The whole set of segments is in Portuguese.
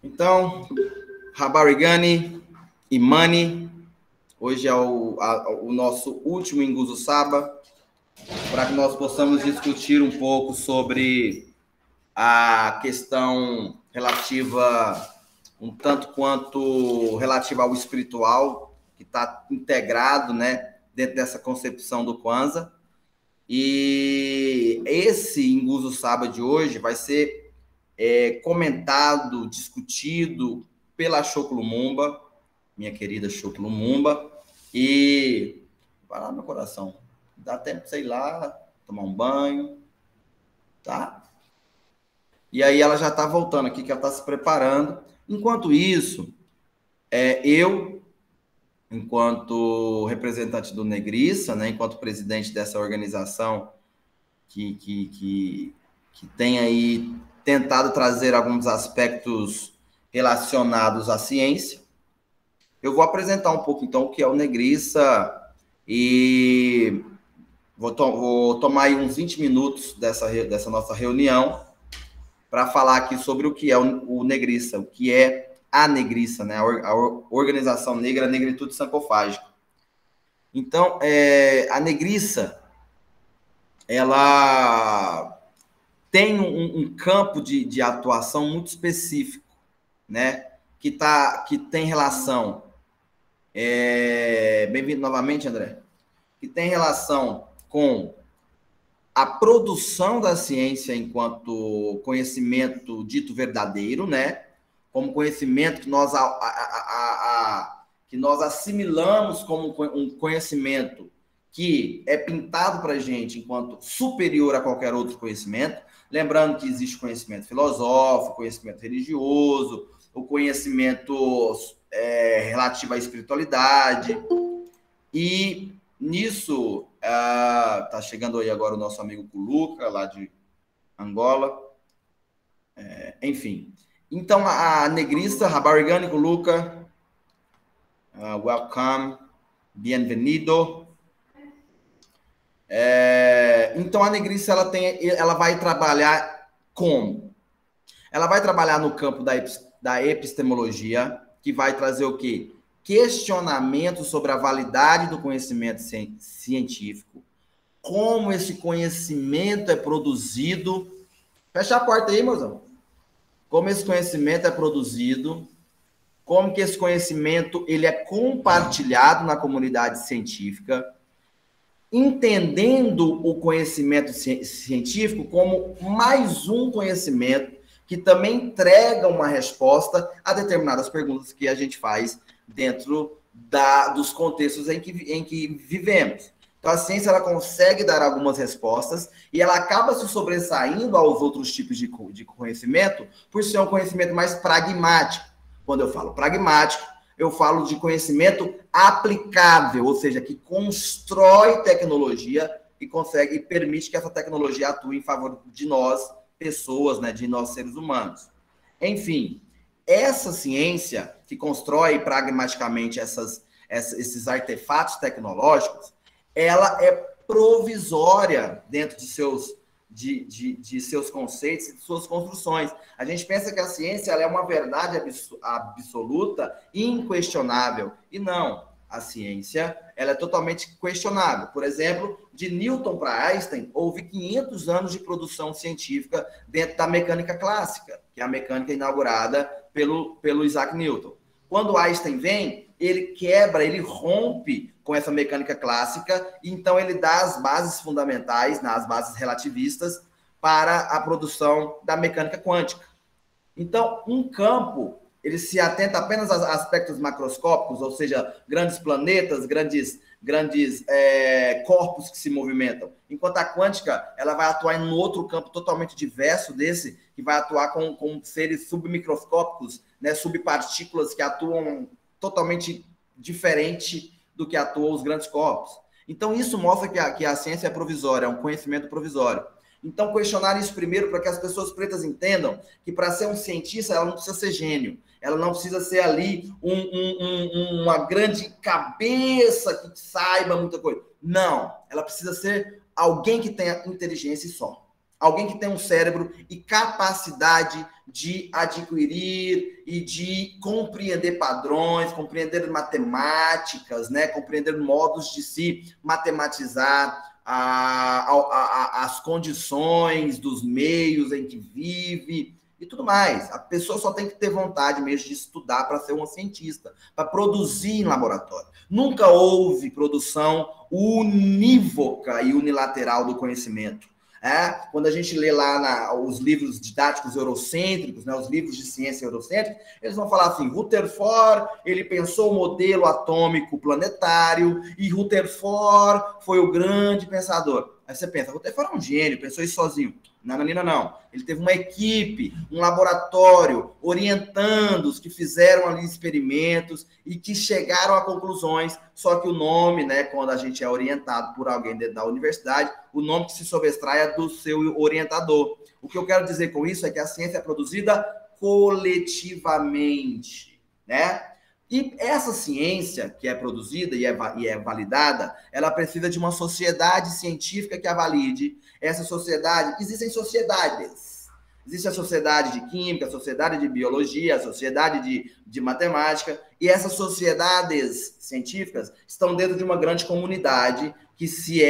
Então, Habarigani, Imani, hoje é o nosso último Inguzo Saba, para que nós possamos discutir um pouco sobre a questão relativa, um tanto quanto relativa ao espiritual, que está integrado, né, dentro dessa concepção do Kwanzaa. E esse Inguzo Saba de hoje vai ser comentado, discutido pela Choco Lumumba, minha querida Choco Lumumba, e vai lá, meu coração, dá tempo, sei lá, tomar um banho, tá? E aí ela já está voltando aqui, que ela está se preparando. Enquanto isso, eu, enquanto representante do Negriça, né, enquanto presidente dessa organização que tem aí tentado trazer alguns aspectos relacionados à ciência, eu vou apresentar um pouco, então, o que é o Negriça e vou tomar aí uns 20 minutos dessa nossa reunião para falar aqui sobre o que é o Negriça, o que é a Negriça, né? A Organização Negra Negritude Sancofágica. Então, a Negriça, ela tem um campo de atuação muito específico, né? Que tem relação... Bem-vindo novamente, André. Que tem relação com a produção da ciência enquanto conhecimento dito verdadeiro, né? Como conhecimento que nós assimilamos como um conhecimento que é pintado para a gente enquanto superior a qualquer outro conhecimento. Lembrando que existe conhecimento filosófico, conhecimento religioso, o conhecimento relativo à espiritualidade. E nisso, tá chegando aí agora o nosso amigo Culuca, lá de Angola. Enfim. Então, a Negriça, Habarigani, Culuca, welcome, bienvenido. Então, a Negriça, ela vai trabalhar como? Ela vai trabalhar no campo da epistemologia, que vai trazer o quê? Questionamento sobre a validade do conhecimento científico, como esse conhecimento é produzido. Fecha a porta aí, mozão. Como esse conhecimento é produzido, como que esse conhecimento ele é compartilhado na comunidade científica, entendendo o conhecimento científico como mais um conhecimento que também entrega uma resposta a determinadas perguntas que a gente faz dentro dos contextos em que vivemos. Então, a ciência ela consegue dar algumas respostas e ela acaba se sobressaindo aos outros tipos de conhecimento por ser um conhecimento mais pragmático. Quando eu falo pragmático, eu falo de conhecimento aplicável, ou seja, que constrói tecnologia e consegue e permite que essa tecnologia atue em favor de nós, pessoas, né, de nós seres humanos. Enfim, essa ciência que constrói pragmaticamente esses artefatos tecnológicos, ela é provisória dentro de seus conceitos e de suas construções. A gente pensa que a ciência ela é uma verdade absoluta e inquestionável. E não, a ciência ela é totalmente questionável. Por exemplo, de Newton para Einstein, houve 500 anos de produção científica dentro da mecânica clássica, que é a mecânica inaugurada pelo Isaac Newton. Quando Einstein vem, ele quebra, ele rompe com essa mecânica clássica, e então ele dá as bases fundamentais, as bases relativistas, para a produção da mecânica quântica. Então, um campo, ele se atenta apenas a aspectos macroscópicos, ou seja, grandes planetas, grandes corpos que se movimentam. Enquanto a quântica, ela vai atuar em um outro campo totalmente diverso desse, que vai atuar com seres submicroscópicos, né, subpartículas que atuam totalmente diferente do que atuam os grandes corpos. Então, isso mostra que a ciência é provisória, é um conhecimento provisório. Então, questionar isso primeiro para que as pessoas pretas entendam que para ser um cientista, ela não precisa ser gênio. Ela não precisa ser ali uma grande cabeça que saiba muita coisa. Não, ela precisa ser alguém que tenha inteligência e só. alguém que tem um cérebro e capacidade de adquirir e de compreender padrões, compreender matemáticas, né? Compreender modos de se matematizar as condições dos meios em que vive e tudo mais. A pessoa só tem que ter vontade mesmo de estudar para ser uma cientista, para produzir em laboratório. Nunca houve produção unívoca e unilateral do conhecimento. Quando a gente lê lá os livros didáticos eurocêntricos, né, os livros de ciência eurocêntrica, eles vão falar assim, Rutherford, ele pensou o modelo atômico planetário e Rutherford foi o grande pensador. Aí você pensa, Rutherford é um gênio, pensou isso sozinho. Não. Ele teve uma equipe, um laboratório, orientando os que fizeram ali experimentos e que chegaram a conclusões, só que o nome, né, quando a gente é orientado por alguém dentro da universidade, o nome que se sobrestrai é do seu orientador. O que eu quero dizer com isso é que a ciência é produzida coletivamente, né? E essa ciência que é produzida e é validada, ela precisa de uma sociedade científica que a valide. Essa sociedade, existem sociedades. Existe a sociedade de química, a sociedade de biologia, a sociedade de matemática, e essas sociedades científicas estão dentro de uma grande comunidade que se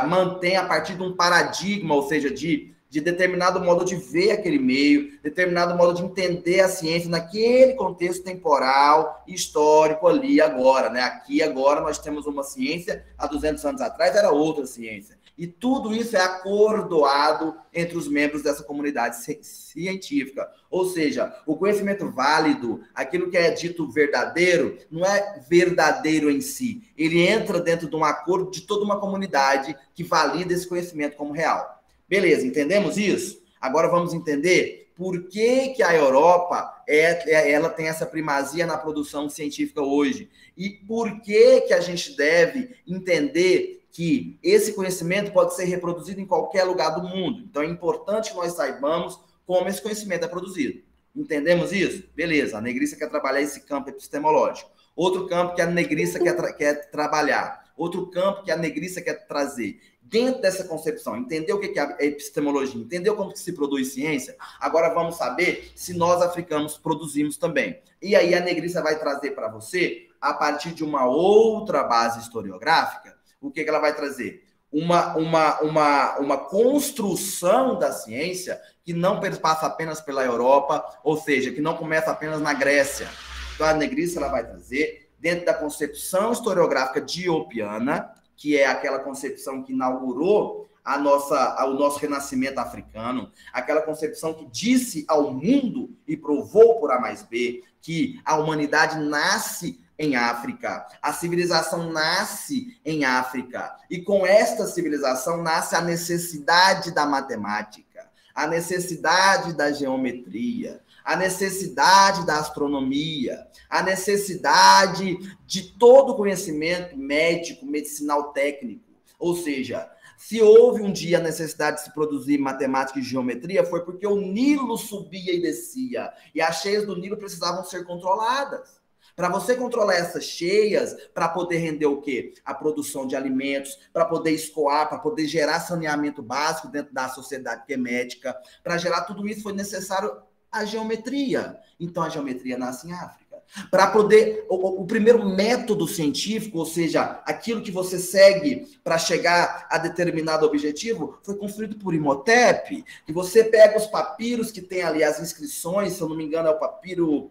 mantém a partir de um paradigma, ou seja, de determinado modo de ver aquele meio, determinado modo de entender a ciência naquele contexto temporal e histórico ali agora, né? Aqui agora nós temos uma ciência, há 200 anos atrás era outra ciência. E tudo isso é acordoado entre os membros dessa comunidade científica. Ou seja, o conhecimento válido, aquilo que é dito verdadeiro, não é verdadeiro em si. Ele entra dentro de um acordo de toda uma comunidade que valida esse conhecimento como real. Beleza, entendemos isso? Agora vamos entender por que a Europa ela tem essa primazia na produção científica hoje. E por que a gente deve entender que esse conhecimento pode ser reproduzido em qualquer lugar do mundo. Então é importante que nós saibamos como esse conhecimento é produzido. Entendemos isso? Beleza, a Negriça quer trabalhar esse campo epistemológico. Outro campo que a Negriça quer trabalhar. Outro campo que a Negriça quer trazer. Dentro dessa concepção, entender o que é a epistemologia, entender como que se produz ciência, agora vamos saber se nós africanos produzimos também. E aí a Negriça vai trazer para você, a partir de uma outra base historiográfica, o que ela vai trazer? Uma construção da ciência que não passa apenas pela Europa, ou seja, que não começa apenas na Grécia. Então a Negriça ela vai trazer, dentro da concepção historiográfica diopiana, que é aquela concepção que inaugurou o nosso renascimento africano, aquela concepção que disse ao mundo e provou por A mais B que a humanidade nasce em África, a civilização nasce em África, e com esta civilização nasce a necessidade da matemática, a necessidade da geometria, a necessidade da astronomia, a necessidade de todo o conhecimento médico, medicinal, técnico. Ou seja, se houve um dia a necessidade de se produzir matemática e geometria, foi porque o Nilo subia e descia, e as cheias do Nilo precisavam ser controladas. Para você controlar essas cheias, para poder render o quê? A produção de alimentos, para poder escoar, para poder gerar saneamento básico dentro da sociedade quemética, para gerar tudo isso foi necessário a geometria. Então a geometria nasce em África. Para poder, o primeiro método científico, ou seja, aquilo que você segue para chegar a determinado objetivo, foi construído por Imhotep, que você pega os papiros que tem ali as inscrições, se eu não me engano é o papiro...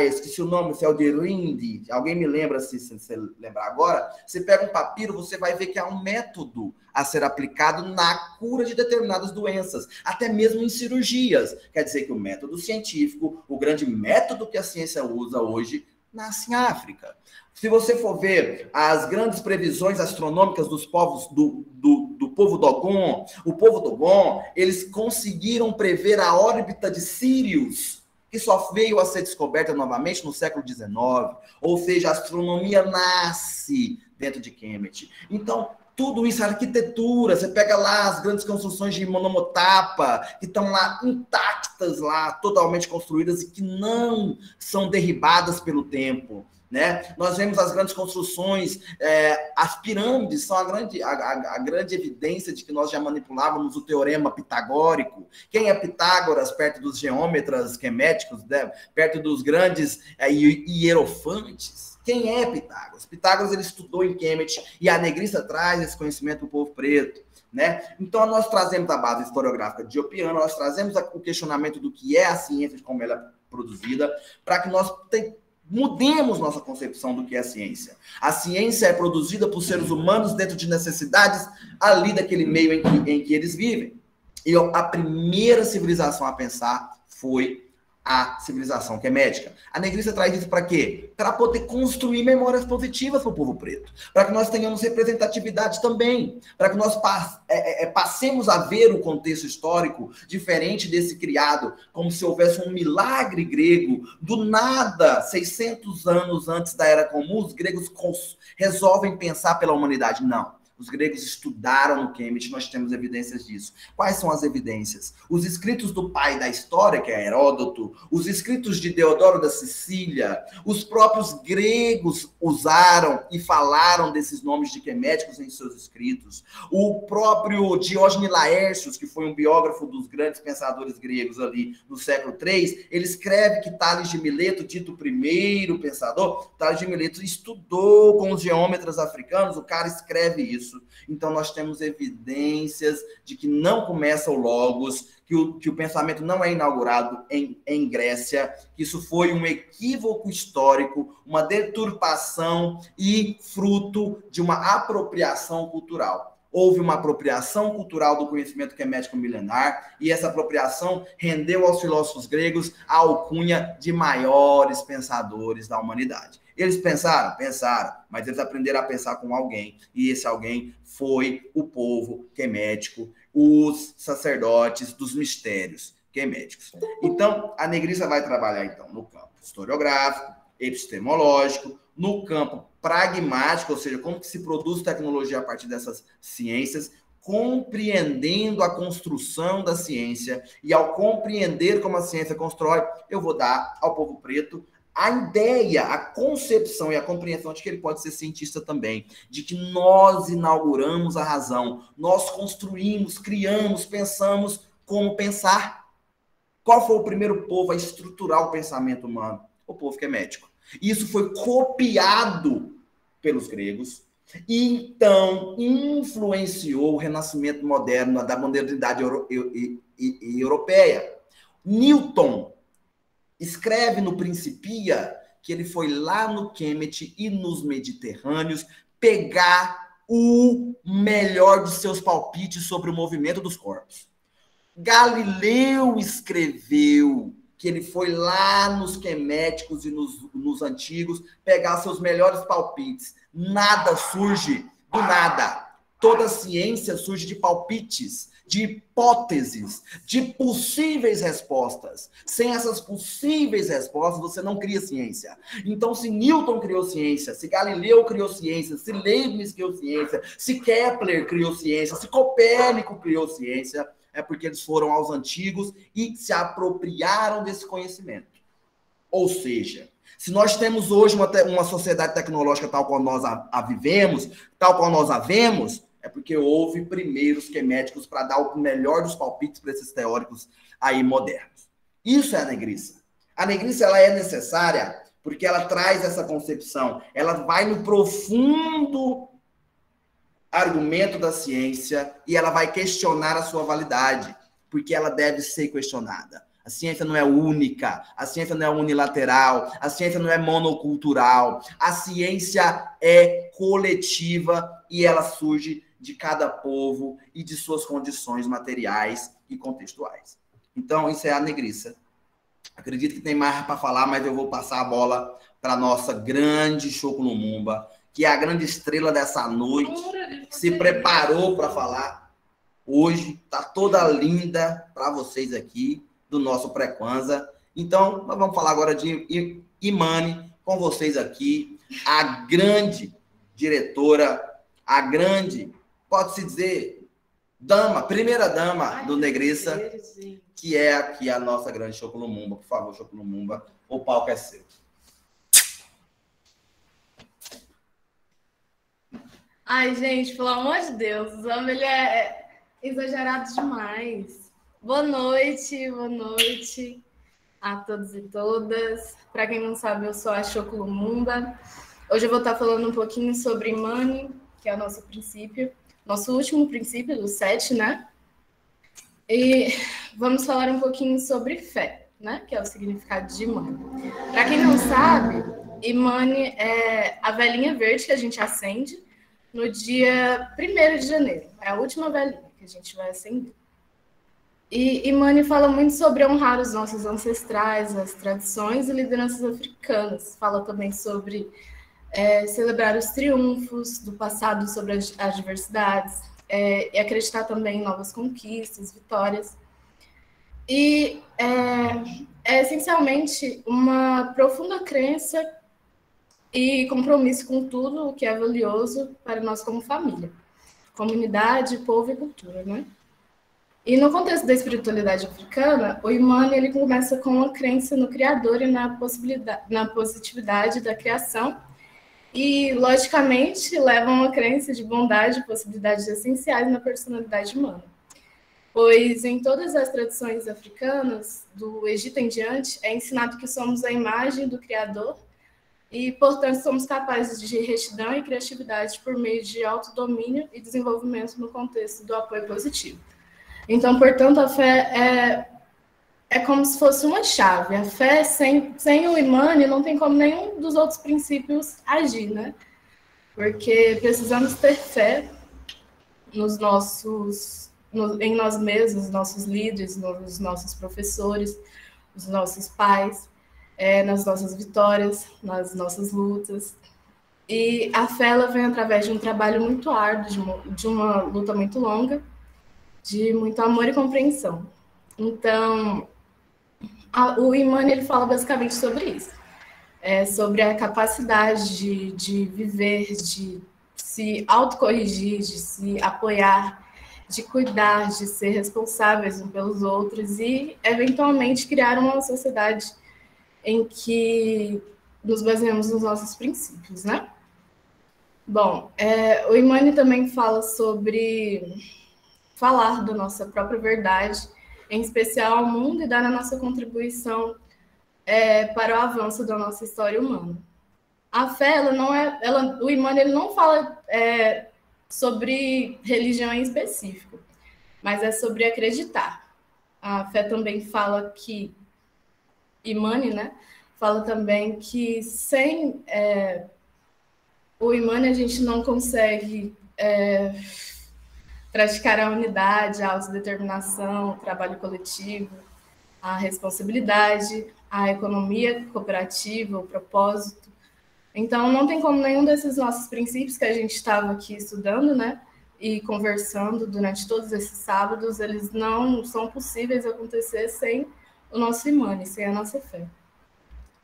esqueci o nome, se é o de Rinde, alguém me lembra, se você lembrar agora, você pega um papiro, você vai ver que há um método a ser aplicado na cura de determinadas doenças, até mesmo em cirurgias. Quer dizer que o método científico, o grande método que a ciência usa hoje, nasce em África. Se você for ver as grandes previsões astronômicas dos povos do povo Dogon, o povo Dogon, eles conseguiram prever a órbita de Sírius, que só veio a ser descoberta novamente no século XIX, ou seja, a astronomia nasce dentro de Kemet. Então, tudo isso, a arquitetura, você pega lá as grandes construções de Monomotapa, que estão lá intactas, lá, totalmente construídas e que não são derribadas pelo tempo. né? Nós vemos as grandes construções, as pirâmides são a grande evidência de que nós já manipulávamos o teorema pitagórico. Quem é Pitágoras perto dos geômetras queméticos, né? Perto dos grandes hierofantes? Quem é Pitágoras? Pitágoras ele estudou em Cambridge e a Negriça traz esse conhecimento do povo preto, né? Então nós trazemos a base historiográfica de Diopiano, nós trazemos o questionamento do que é a ciência, de como ela é produzida, para que nós mudemos nossa concepção do que é a ciência. A ciência é produzida por seres humanos dentro de necessidades ali daquele meio em que eles vivem. E a primeira civilização a pensar foi a civilização quemética. A Negriça traz isso para quê? Para poder construir memórias positivas para o povo preto. Para que nós tenhamos representatividade também. Para que nós passemos a ver o contexto histórico diferente desse criado, como se houvesse um milagre grego. Do nada, 600 anos antes da Era Comum, os gregos resolvem pensar pela humanidade. Não. Os gregos estudaram no Cambridge, nós temos evidências disso. Quais são as evidências? Os escritos do pai da história, que é Heródoto, os escritos de Deodoro da Sicília, os próprios gregos usaram e falaram desses nomes de queméticos em seus escritos. O próprio Diógenes Laércios, que foi um biógrafo dos grandes pensadores gregos ali no século III, ele escreve que Tales de Mileto, dito o primeiro pensador, Tales de Mileto estudou com os geômetras africanos, o cara escreve isso. Então, nós temos evidências de que não começa o Logos, que o pensamento não é inaugurado em Grécia, que isso foi um equívoco histórico, uma deturpação e fruto de uma apropriação cultural. Houve uma apropriação cultural do conhecimento quemético milenar, e essa apropriação rendeu aos filósofos gregos a alcunha de maiores pensadores da humanidade. Eles pensaram? Pensaram, mas eles aprenderam a pensar com alguém, e esse alguém foi o povo quemético, os sacerdotes dos mistérios queméticos. Então, a Negriça vai trabalhar então no campo historiográfico, epistemológico, no campo pragmático, ou seja, como que se produz tecnologia a partir dessas ciências, compreendendo a construção da ciência, e ao compreender como a ciência constrói, eu vou dar ao povo preto a ideia, a concepção e a compreensão de que ele pode ser cientista também, de que nós inauguramos a razão, nós construímos, criamos, pensamos como pensar. Qual foi o primeiro povo a estruturar o pensamento humano? O povo quemético. Isso foi copiado pelos gregos e então influenciou o renascimento moderno da modernidade europeia. Newton escreve no Principia que ele foi lá no Kemet e nos Mediterrâneos pegar o melhor de seus palpites sobre o movimento dos corpos. Galileu escreveu que ele foi lá nos queméticos e nos antigos pegar seus melhores palpites. Nada surge do nada. Toda ciência surge de palpites, de hipóteses, de possíveis respostas. Sem essas possíveis respostas, você não cria ciência. Então, se Newton criou ciência, se Galileu criou ciência, se Leibniz criou ciência, se Kepler criou ciência, se Copérnico criou ciência, é porque eles foram aos antigos e se apropriaram desse conhecimento. Ou seja, se nós temos hoje uma sociedade tecnológica tal qual nós a vivemos, tal qual nós a vemos, é porque houve primeiros queméticos para dar o melhor dos palpites para esses teóricos aí modernos. Isso é a Negriça. A Negriça ela é necessária porque ela traz essa concepção, ela vai no profundo argumento da ciência e ela vai questionar a sua validade, porque ela deve ser questionada. A ciência não é única, a ciência não é unilateral, a ciência não é monocultural, a ciência é coletiva e ela surge de cada povo e de suas condições materiais e contextuais. Então, isso é a Negriça. Acredito que tem mais para falar, mas eu vou passar a bola para a nossa grande Choco Lumumba, que é a grande estrela dessa noite, que se preparou para falar hoje, está toda linda para vocês aqui, do nosso Pré-Kwanzaa. Então, nós vamos falar agora de Imani, com vocês aqui, a grande diretora, a grande, pode-se dizer, dama, primeira dama do Negriça, que é aqui a nossa grande Choco Lumumba. Por favor, Choco Lumumba, o palco é seu. Ai, gente, pelo amor de Deus, o Zamba, ele é exagerado demais. Boa noite a todos e todas. Para quem não sabe, eu sou a Choco Lumumba. Hoje eu vou estar falando um pouquinho sobre Imani, que é o nosso princípio, nosso último princípio dos 7, né? E vamos falar um pouquinho sobre fé, né? Que é o significado de Imani. Para quem não sabe, Imani é a velhinha verde que a gente acende no dia 1º de janeiro. É a última velhinha que a gente vai acender. E Imani fala muito sobre honrar os nossos ancestrais, as tradições e lideranças africanas. Fala também sobre celebrar os triunfos do passado sobre as adversidades, e acreditar também em novas conquistas, vitórias. E é essencialmente uma profunda crença e compromisso com tudo o que é valioso para nós como família, comunidade, povo e cultura, né? E no contexto da espiritualidade africana, o Imani ele começa com a crença no Criador e na positividade da criação, e, logicamente, leva a uma crença de bondade e possibilidades essenciais na personalidade humana. Pois em todas as tradições africanas, do Egito em diante, é ensinado que somos a imagem do Criador e, portanto, somos capazes de retidão e criatividade por meio de autodomínio e desenvolvimento no contexto do apoio positivo. Então, portanto, a fé é como se fosse uma chave. A fé, sem o Imani, não tem como nenhum dos outros princípios agir, né? Porque precisamos ter fé em nós mesmos, nos nossos líderes, nos nossos professores, nos nossos pais, nas nossas vitórias, nas nossas lutas. E a fé ela vem através de um trabalho muito árduo, de uma luta muito longa, de muito amor e compreensão. Então, o Imani ele fala basicamente sobre isso. Sobre a capacidade de viver, de se autocorrigir, de se apoiar, de cuidar, de ser responsáveis uns pelos outros e, eventualmente, criar uma sociedade em que nos baseamos nos nossos princípios, né? Bom, o Imani também fala sobre falar da nossa própria verdade, em especial ao mundo, e dar a nossa contribuição para o avanço da nossa história humana. A fé, o Imani ele não fala sobre religião em específico, mas é sobre acreditar. A fé também fala que Imani, né? Fala também que sem o Imani a gente não consegue praticar a unidade, a autodeterminação, o trabalho coletivo, a responsabilidade, a economia cooperativa, o propósito. Então, não tem como nenhum desses nossos princípios que a gente estava aqui estudando, né, e conversando durante todos esses sábados, eles não são possíveis acontecer sem o nosso Imani, sem a nossa fé.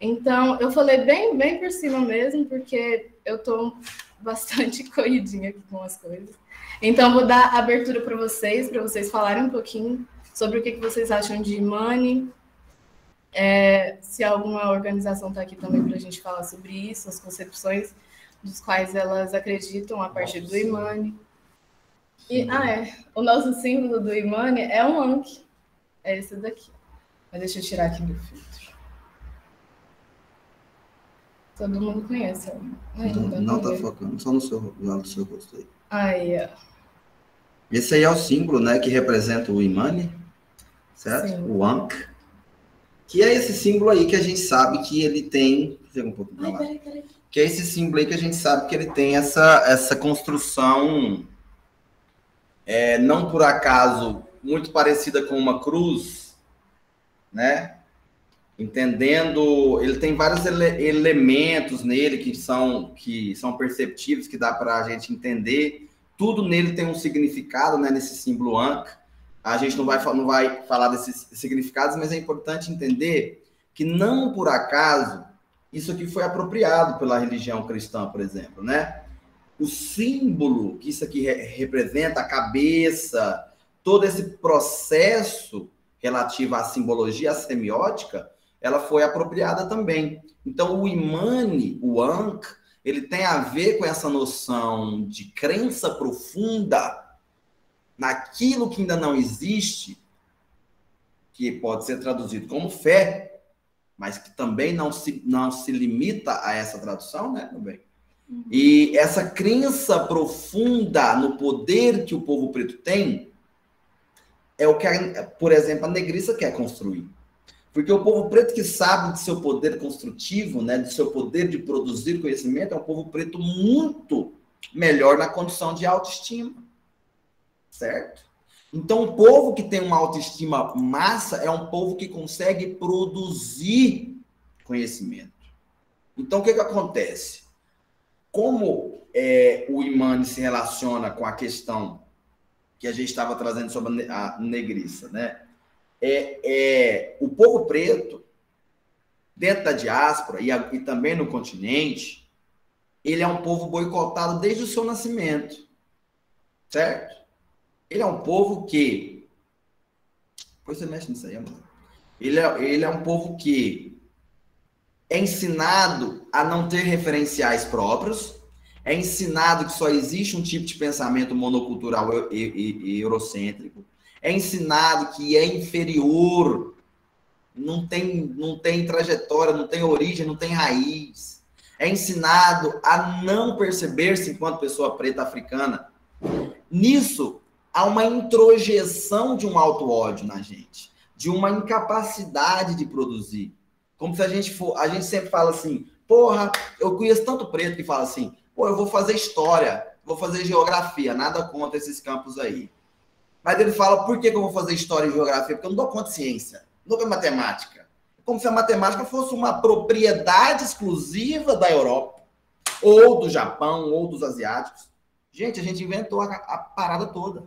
Então, eu falei bem por cima mesmo, porque eu estou bastante corridinha aqui com as coisas. Então, vou dar abertura para vocês falarem um pouquinho sobre o que vocês acham de Imani. Se alguma organização está aqui também para a gente falar sobre isso, as concepções dos quais elas acreditam a partir do Imani. E, o nosso símbolo do Imani é um Ankh, é esse daqui. Mas deixa eu tirar aqui do filtro. Todo mundo conhece. Não está focando, só no seu rosto aí. Aí, ó. Esse aí é o símbolo, né, que representa o Imani, certo? Sim. O Ankh. Que é esse símbolo aí que a gente sabe que ele tem... Chega um pouco pra lá. Peraí. Que é esse símbolo aí que a gente sabe que ele tem essa construção, não por acaso, muito parecida com uma cruz, né? Entendendo, ele tem vários elementos nele que são perceptíveis, que dá para a gente entender. Tudo nele tem um significado, né, nesse símbolo Ankh. A gente não vai falar desses significados, mas é importante entender que não por acaso isso aqui foi apropriado pela religião cristã, por exemplo, né? O símbolo que isso aqui representa, a cabeça, todo esse processo relativo à simbologia, à semiótica, ela foi apropriada também. Então, o Imani, o Ankh, ele tem a ver com essa noção de crença profunda naquilo que ainda não existe, que pode ser traduzido como fé, mas que também não se limita a essa tradução, né, também. E essa crença profunda no poder que o povo preto tem é o que, por exemplo, a negriça quer construir. Porque o povo preto que sabe de seu poder construtivo, né, de seu poder de produzir conhecimento, é um povo preto muito melhor na condição de autoestima. Certo? Então, o povo que tem uma autoestima massa é um povo que consegue produzir conhecimento. Então, o que acontece? Como o Imani se relaciona com a questão que a gente estava trazendo sobre a negriça, né? O povo preto, dentro da diáspora e também no continente, ele é um povo boicotado desde o seu nascimento, certo? Ele é um povo que... Depois você mexe nisso aí, amor. Ele é um povo que é ensinado a não ter referenciais próprios, é ensinado que só existe um tipo de pensamento monocultural e eurocêntrico, é ensinado que é inferior, não tem trajetória, não tem origem, não tem raiz. É ensinado a não perceber-se enquanto pessoa preta africana. Nisso, há uma introjeção de um auto-ódio na gente, de uma incapacidade de produzir. Como se a gente sempre fala assim, porra, eu conheço tanto preto que fala assim, pô, eu vou fazer história, vou fazer geografia, nada contra esses campos aí. Mas ele fala, por que eu vou fazer história e geografia? Porque eu não dou conta de ciência, não dou matemática. Como se a matemática fosse uma propriedade exclusiva da Europa, ou do Japão, ou dos asiáticos. Gente, a gente inventou a parada toda.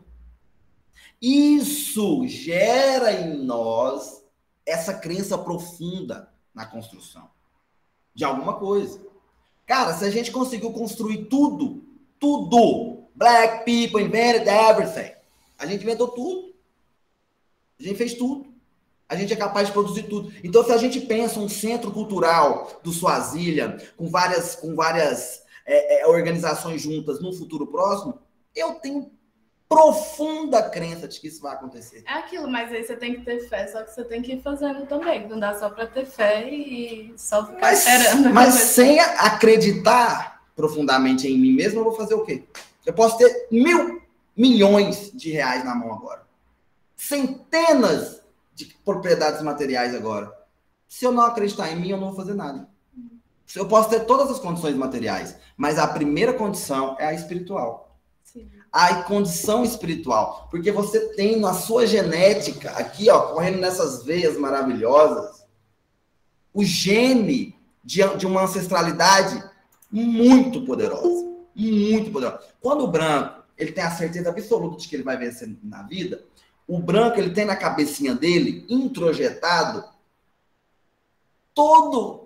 Isso gera em nós essa crença profunda na construção de alguma coisa. Cara, se a gente conseguiu construir tudo, black people invented everything. A gente inventou tudo. A gente fez tudo. A gente é capaz de produzir tudo. Então, se a gente pensa um centro cultural do Swaziland, com várias organizações juntas no futuro próximo, eu tenho profunda crença de que isso vai acontecer. É aquilo, mas aí você tem que ter fé, só que você tem que ir fazendo também. Não dá só para ter fé e só ficar esperando. Mas sem acreditar profundamente em mim mesmo, eu vou fazer o quê? Eu posso ter milhões de reais na mão agora. Centenas de propriedades materiais agora. Se eu não acreditar em mim, eu não vou fazer nada. Eu posso ter todas as condições materiais, mas a primeira condição é a espiritual. Sim. A condição espiritual. Porque você tem na sua genética, aqui, ó, correndo nessas veias maravilhosas, o gene de uma ancestralidade muito poderosa. Muito poderosa. Quando o branco, ele tem a certeza absoluta de que ele vai vencer na vida, o branco, ele tem na cabecinha dele, introjetado, toda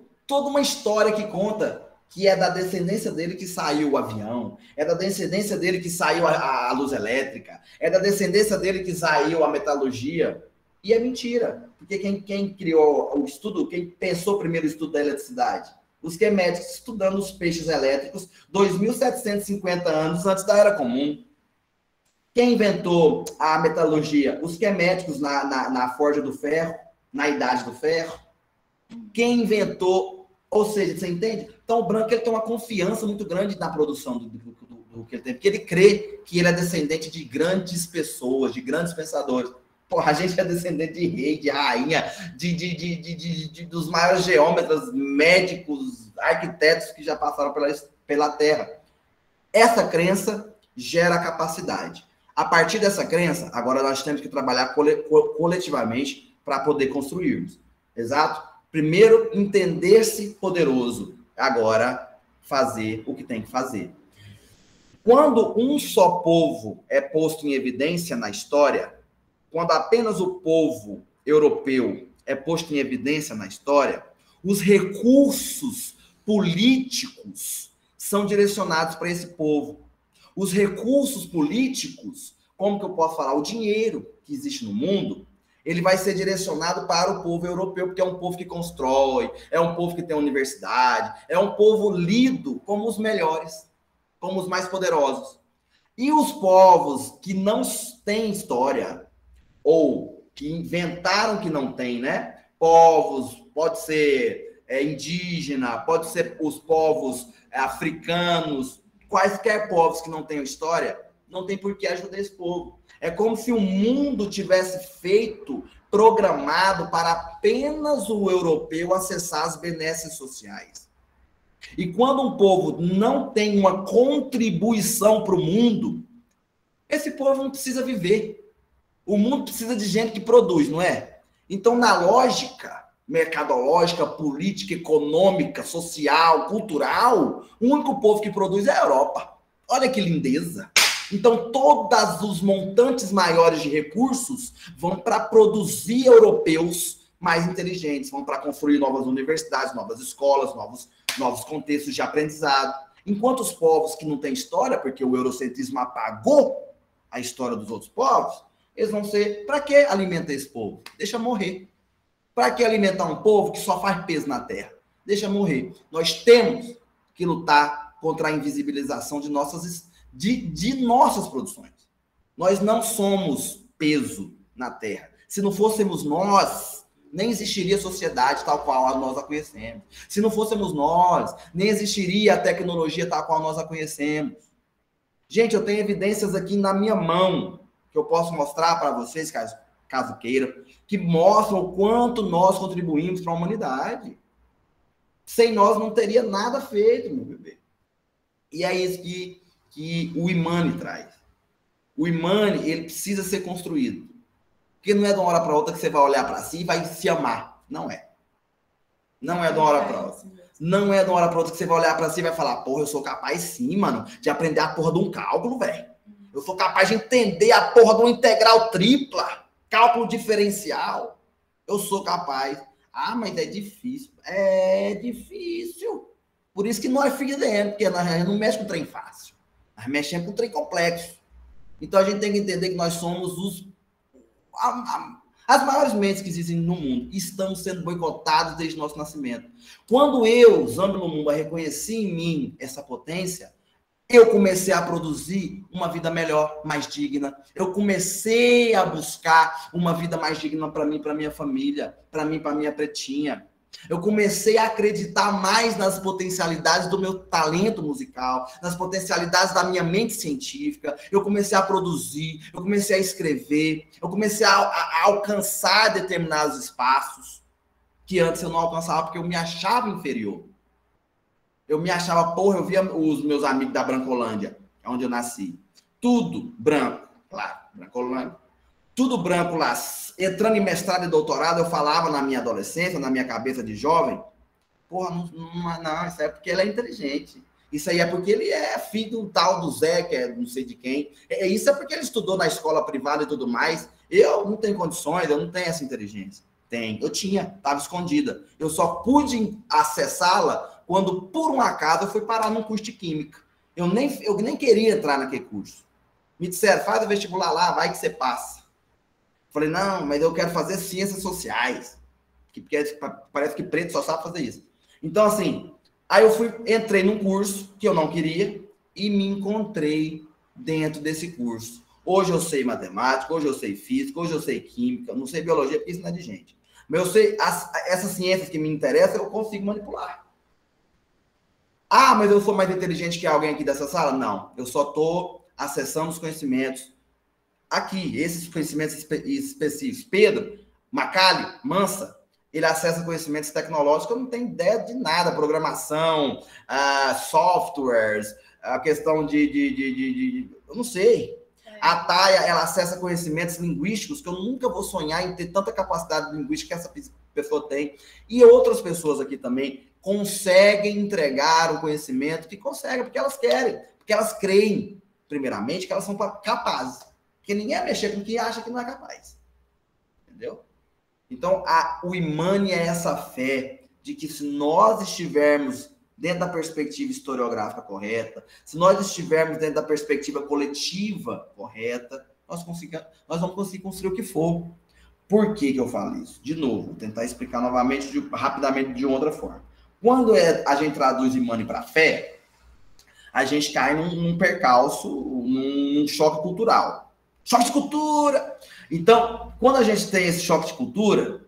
uma história que conta que é da descendência dele que saiu o avião, é da descendência dele que saiu a luz elétrica, é da descendência dele que saiu a metalurgia. E é mentira, porque quem criou o estudo, quem pensou primeiro o estudo da eletricidade? Os queméticos estudando os peixes elétricos 2.750 anos antes da Era Comum. Quem inventou a metalurgia? Os queméticos na forja do ferro, na Idade do Ferro. Quem inventou, ou seja, você entende? Então o branco ele tem uma confiança muito grande na produção do que ele tem, porque ele crê que ele é descendente de grandes pessoas, de grandes pensadores. Porra, a gente é descendente de rei, de rainha, dos maiores geômetras, médicos, arquitetos que já passaram pela Terra. Essa crença gera capacidade. A partir dessa crença, agora nós temos que trabalhar coletivamente para poder construirmos. Exato? Primeiro, entender-se poderoso. Agora, fazer o que tem que fazer. Quando um só povo é posto em evidência na história, quando apenas o povo europeu é posto em evidência na história, os recursos políticos são direcionados para esse povo. Os recursos políticos, como que eu posso falar? O dinheiro que existe no mundo, ele vai ser direcionado para o povo europeu, porque é um povo que constrói, é um povo que tem universidade, é um povo lido como os melhores, como os mais poderosos. E os povos que não têm história, ou que inventaram que não tem, né? Povos, pode ser indígena, pode ser os povos africanos, quaisquer povos que não tenham história, não tem por que ajudar esse povo. É como se o mundo tivesse feito, programado para apenas o europeu acessar as benesses sociais. E quando um povo não tem uma contribuição para o mundo, esse povo não precisa viver. O mundo precisa de gente que produz, não é? Então, na lógica mercadológica, política, econômica, social, cultural, o único povo que produz é a Europa. Olha que lindeza! Então, todos os montantes maiores de recursos vão para produzir europeus mais inteligentes, vão para construir novas universidades, novas escolas, novos contextos de aprendizado. Enquanto os povos que não têm história, porque o eurocentrismo apagou a história dos outros povos, eles vão ser... Para que alimentar esse povo? Deixa morrer. Para que alimentar um povo que só faz peso na terra? Deixa morrer. Nós temos que lutar contra a invisibilização de nossas produções. Nós não somos peso na terra. Se não fôssemos nós, nem existiria a sociedade tal qual nós a conhecemos. Se não fôssemos nós, nem existiria a tecnologia tal qual nós a conhecemos. Gente, eu tenho evidências aqui na minha mão, que eu posso mostrar para vocês, caso queiram, que mostram o quanto nós contribuímos para a humanidade. Sem nós não teria nada feito, meu bebê. E é isso que o Imani traz. O Imani, ele precisa ser construído. Porque não é de uma hora para outra que você vai olhar para si e vai se amar. Não é. Não é de uma hora para outra. Não é de uma hora para outra que você vai olhar para si e vai falar, porra, eu sou capaz sim, mano, de aprender a porra de um cálculo, velho. Eu sou capaz de entender a porra de uma integral tripla, cálculo diferencial. Eu sou capaz. Ah, mas é difícil. É difícil. Por isso que nós fizemos, porque nós não mexemos com trem fácil. Nós mexemos com trem complexo. Então a gente tem que entender que nós somos as maiores mentes que existem no mundo. Estamos sendo boicotados desde o nosso nascimento. Quando eu, Zambi Lumumba, reconheci em mim essa potência, eu comecei a produzir uma vida melhor, mais digna. Eu comecei a buscar uma vida mais digna para mim, para minha família, para mim, para minha pretinha. Eu comecei a acreditar mais nas potencialidades do meu talento musical, nas potencialidades da minha mente científica. Eu comecei a produzir, eu comecei a escrever, eu comecei a alcançar determinados espaços que antes eu não alcançava porque eu me achava inferior. Eu me achava, porra, eu via os meus amigos da Brancolândia, onde eu nasci. Tudo branco, claro, Brancolândia. Tudo branco lá. Entrando em mestrado e doutorado, eu falava na minha adolescência, na minha cabeça de jovem, porra, não, isso é porque ele é inteligente. Isso aí é porque ele é filho do tal do Zé, que é não sei de quem. Isso é porque ele estudou na escola privada e tudo mais. Eu não tenho condições, eu não tenho essa inteligência. Eu tinha, estava escondida. Eu só pude acessá-la quando, por um acaso, eu fui parar num curso de química. Eu nem queria entrar naquele curso. Me disseram, faz o vestibular lá, vai que você passa. Falei, não, mas eu quero fazer ciências sociais. Porque parece que preto só sabe fazer isso. Então, assim, aí eu entrei num curso que eu não queria e me encontrei dentro desse curso. Hoje eu sei matemática, hoje eu sei física, hoje eu sei química, eu não sei biologia, porque isso não é de gente. Mas eu sei, essas ciências que me interessam, eu consigo manipular. Ah, mas eu sou mais inteligente que alguém aqui dessa sala? Não, eu só estou acessando os conhecimentos aqui, esses conhecimentos específicos. Pedro, Macali, Mansa, ele acessa conhecimentos tecnológicos, eu não tenho ideia de nada, programação, softwares, a questão eu não sei. A Taya, ela acessa conhecimentos linguísticos que eu nunca vou sonhar em ter tanta capacidade linguística que essa pessoa tem. E outras pessoas aqui também conseguem entregar o conhecimento que conseguem, porque elas querem, porque elas creem, primeiramente, que elas são capazes. Porque ninguém vai mexer com quem acha que não é capaz. Entendeu? Então, o Imani é essa fé de que se nós estivermos dentro da perspectiva historiográfica correta, se nós estivermos dentro da perspectiva coletiva correta, nós vamos conseguir construir o que for. Por que que eu falo isso? De novo, vou tentar explicar novamente, rapidamente, de outra forma. Quando a gente traduz Imani para fé, a gente cai num percalço, num choque cultural. Choque de cultura! Então, quando a gente tem esse choque de cultura,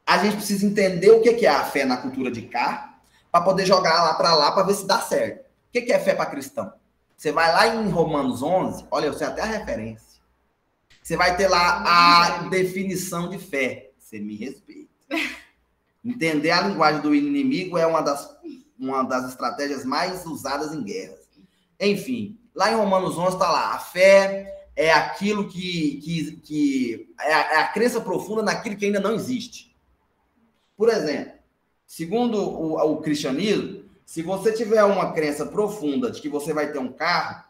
a gente precisa entender o que é a fé na cultura de cá, para poder jogar lá para ver se dá certo. O que é fé para cristão? Você vai lá em Romanos 11, olha, eu sei até a referência. Você vai ter lá a definição de fé. Você me respeita. Entender a linguagem do inimigo é uma das estratégias mais usadas em guerras. Enfim, lá em Romanos 11 está lá, a fé é aquilo que é a crença profunda naquilo que ainda não existe. Por exemplo, segundo o cristianismo, se você tiver uma crença profunda de que você vai ter um carro,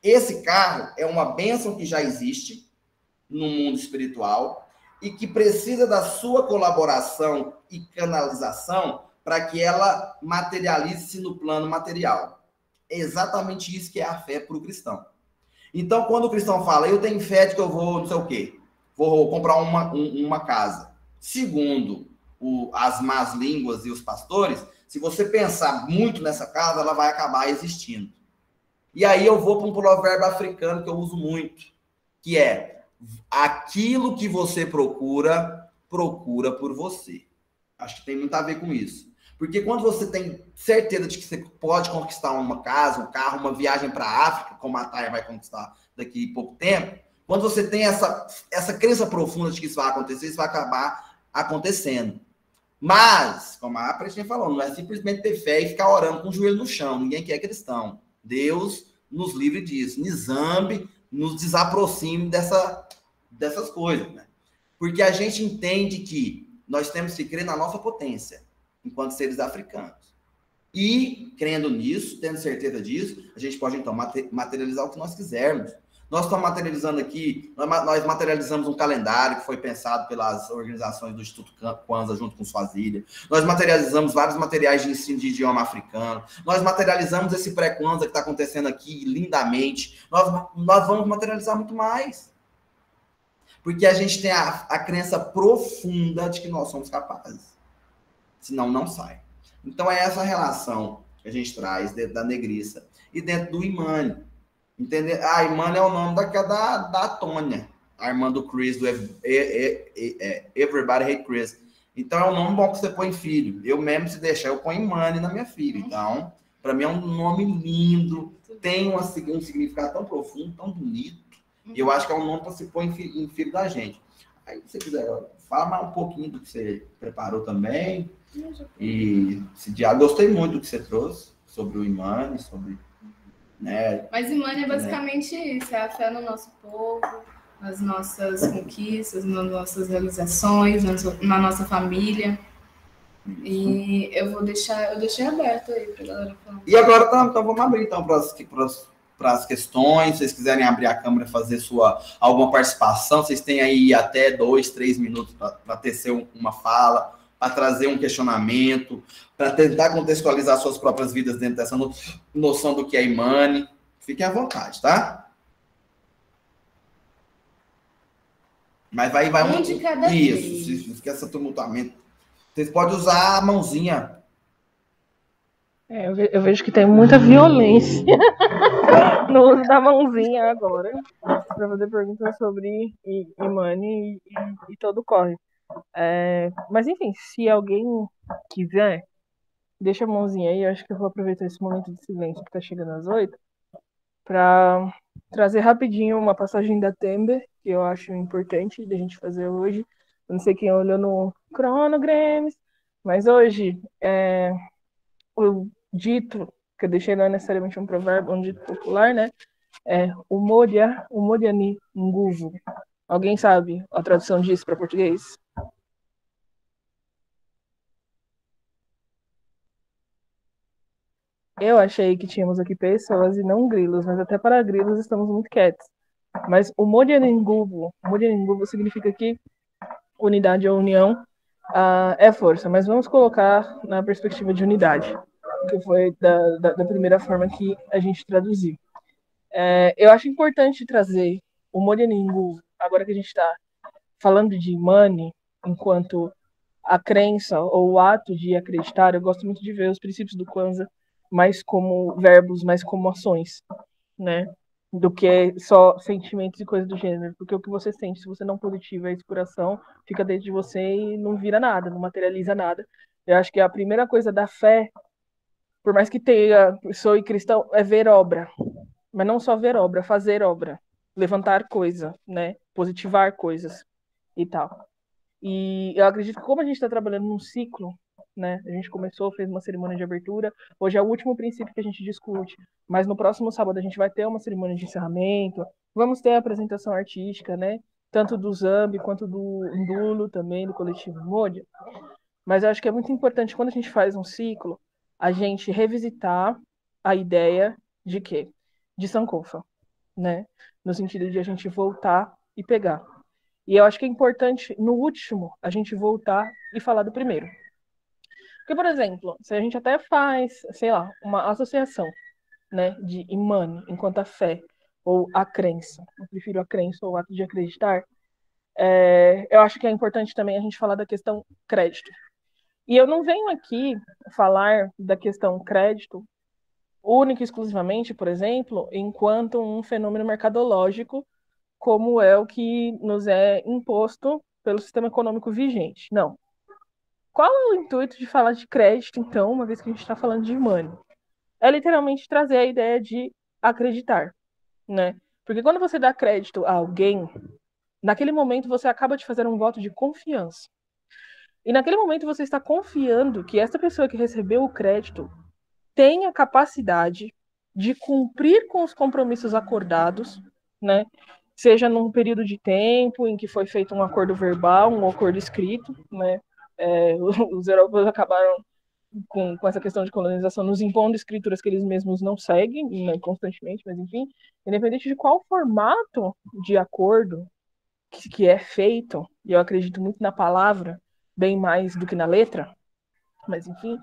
esse carro é uma bênção que já existe no mundo espiritual e que precisa da sua colaboração e canalização para que ela materialize-se no plano material. É exatamente isso que é a fé para o cristão. Então, quando o cristão fala, eu tenho fé de que eu vou, não sei o quê, vou comprar uma casa. Segundo as más línguas e os pastores, se você pensar muito nessa casa, ela vai acabar existindo. E aí eu vou para um provérbio africano que eu uso muito, que é aquilo que você procura, procura por você. Acho que tem muito a ver com isso. Porque quando você tem certeza de que você pode conquistar uma casa, um carro, uma viagem para a África, como a Thay vai conquistar daqui a pouco tempo, quando você tem essa crença profunda de que isso vai acontecer, isso vai acabar acontecendo. Mas, como a Pretinha falou, não é simplesmente ter fé e ficar orando com o joelho no chão. Ninguém quer cristão. Deus nos livre disso. Nizambe nos desaproxime dessas coisas. Né? Porque a gente entende que nós temos que crer na nossa potência, enquanto seres africanos. E, crendo nisso, tendo certeza disso, a gente pode, então, materializar o que nós quisermos. Nós estamos materializando aqui, nós materializamos um calendário que foi pensado pelas organizações do Instituto Kwanzaa junto com Swazília. Nós materializamos vários materiais de ensino de idioma africano. Nós materializamos esse pré-Kwanzaa que está acontecendo aqui lindamente. Nós vamos materializar muito mais. Porque a gente tem a crença profunda de que nós somos capazes. Senão, não sai. Então, é essa relação que a gente traz dentro da negriça e dentro do Imani. Entender? A Imani é o nome da Tônia, a irmã do Chris, do Everybody Hate Chris. Então, é um nome bom que você põe filho. Eu mesmo, se deixar, eu ponho Imani na minha filha. Então, para mim é um nome lindo, tem um significado tão profundo, tão bonito. E eu acho que é um nome para se pôr em filho da gente. Aí, se você quiser, fala mais um pouquinho do que você preparou também. E gostei muito do que você trouxe sobre o Imani, sobre... Né? Mas Imani é basicamente isso, é a fé no nosso povo, nas nossas conquistas, nas nossas realizações, na nossa família. Isso. E eu deixei aberto aí para a galera falar. E agora, então vamos abrir então, para as questões. Se vocês quiserem abrir a câmera e fazer alguma participação, vocês têm aí até 2, 3 minutos para tecer uma fala, para trazer um questionamento, para tentar contextualizar suas próprias vidas dentro dessa noção do que é Imani. Fiquem à vontade, tá? Mas vai um de cada vez. Isso, se esqueça tumultuamento. Vocês podem usar a mãozinha. Eu vejo que tem muita violência no uso da mãozinha agora, para fazer perguntas sobre Imani e todo o corre. Mas enfim, se alguém quiser, deixa a mãozinha aí. Eu acho que eu vou aproveitar esse momento de silêncio que tá chegando às 8 para trazer rapidinho uma passagem da Tember, que eu acho importante da gente fazer hoje. Eu não sei quem olhou no Chronograms, mas hoje o dito, que eu deixei não é necessariamente um provérbio, um dito popular, né? O Modiani Nguvu. Alguém sabe a tradução disso para português? Eu achei que tínhamos aqui pessoas e não grilos, mas até para grilos estamos muito quietos. Mas o Modianinguvu significa que unidade ou união é força, mas vamos colocar na perspectiva de unidade, que foi da primeira forma que a gente traduziu. Eu acho importante trazer o Modianinguvu, agora que a gente está falando de Imani, enquanto a crença ou o ato de acreditar, eu gosto muito de ver os princípios do Kwanzaa mais como verbos, mais como ações, né? Do que só sentimentos e coisas do gênero. Porque o que você sente, se você não positiva a inspiração, fica dentro de você e não vira nada, não materializa nada. Eu acho que a primeira coisa da fé, por mais que tenha, sou cristão, é ver obra. Mas não só ver obra, fazer obra. Levantar coisa, né? Positivar coisas e tal. E eu acredito que como a gente está trabalhando num ciclo, né? A gente começou, fez uma cerimônia de abertura. Hoje é o último princípio que a gente discute. Mas no próximo sábado a gente vai ter uma cerimônia de encerramento. Vamos ter a apresentação artística, né? Tanto do Zambi quanto do Ndulo também, do coletivo Modia. Mas eu acho que é muito importante quando a gente faz um ciclo, a gente revisitar a ideia de quê? De Sankofa, né? No sentido de a gente voltar e pegar. E eu acho que é importante, no último, a gente voltar e falar do primeiro. Porque, por exemplo, se a gente até faz, sei lá, uma associação, né, de Imani, enquanto a fé, ou a crença, eu prefiro a crença ou o ato de acreditar, eu acho que é importante também a gente falar da questão crédito. E eu não venho aqui falar da questão crédito única e exclusivamente, por exemplo, enquanto um fenômeno mercadológico, como é o que nos é imposto pelo sistema econômico vigente. Não. Qual é o intuito de falar de crédito, então, uma vez que a gente está falando de money? É literalmente trazer a ideia de acreditar, né? Porque quando você dá crédito a alguém, naquele momento você acaba de fazer um voto de confiança. E naquele momento você está confiando que essa pessoa que recebeu o crédito tem a capacidade de cumprir com os compromissos acordados, né? Seja num período de tempo em que foi feito um acordo verbal, um acordo escrito, né? Os europeus acabaram com essa questão de colonização nos impondo escrituras que eles mesmos não seguem, né, constantemente, mas enfim, independente de qual formato de acordo que é feito, e eu acredito muito na palavra, bem mais do que na letra, mas enfim,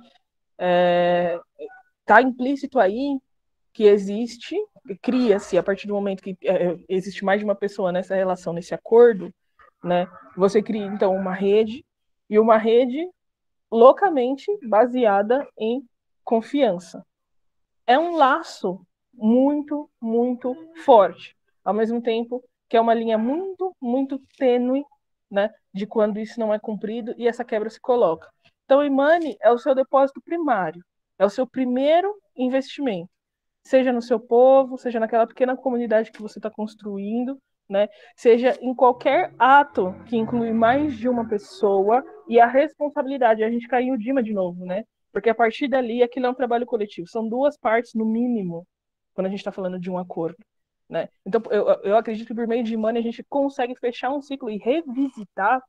está implícito aí que existe, cria-se a partir do momento que existe mais de uma pessoa nessa relação, nesse acordo, né? Você cria então uma rede, e uma rede loucamente baseada em confiança. É um laço muito, muito forte, ao mesmo tempo que é uma linha muito, muito tênue, né, de quando isso não é cumprido e essa quebra se coloca. Então, o Imani é o seu depósito primário, é o seu primeiro investimento, seja no seu povo, seja naquela pequena comunidade que você está construindo, né? Seja em qualquer ato que inclui mais de uma pessoa e a responsabilidade. A gente cai em Udima de novo, né? Porque a partir dali aquilo é um trabalho coletivo. São duas partes, no mínimo, quando a gente está falando de um acordo. Né? Então, eu acredito que por meio de Imani a gente consegue fechar um ciclo e revisitar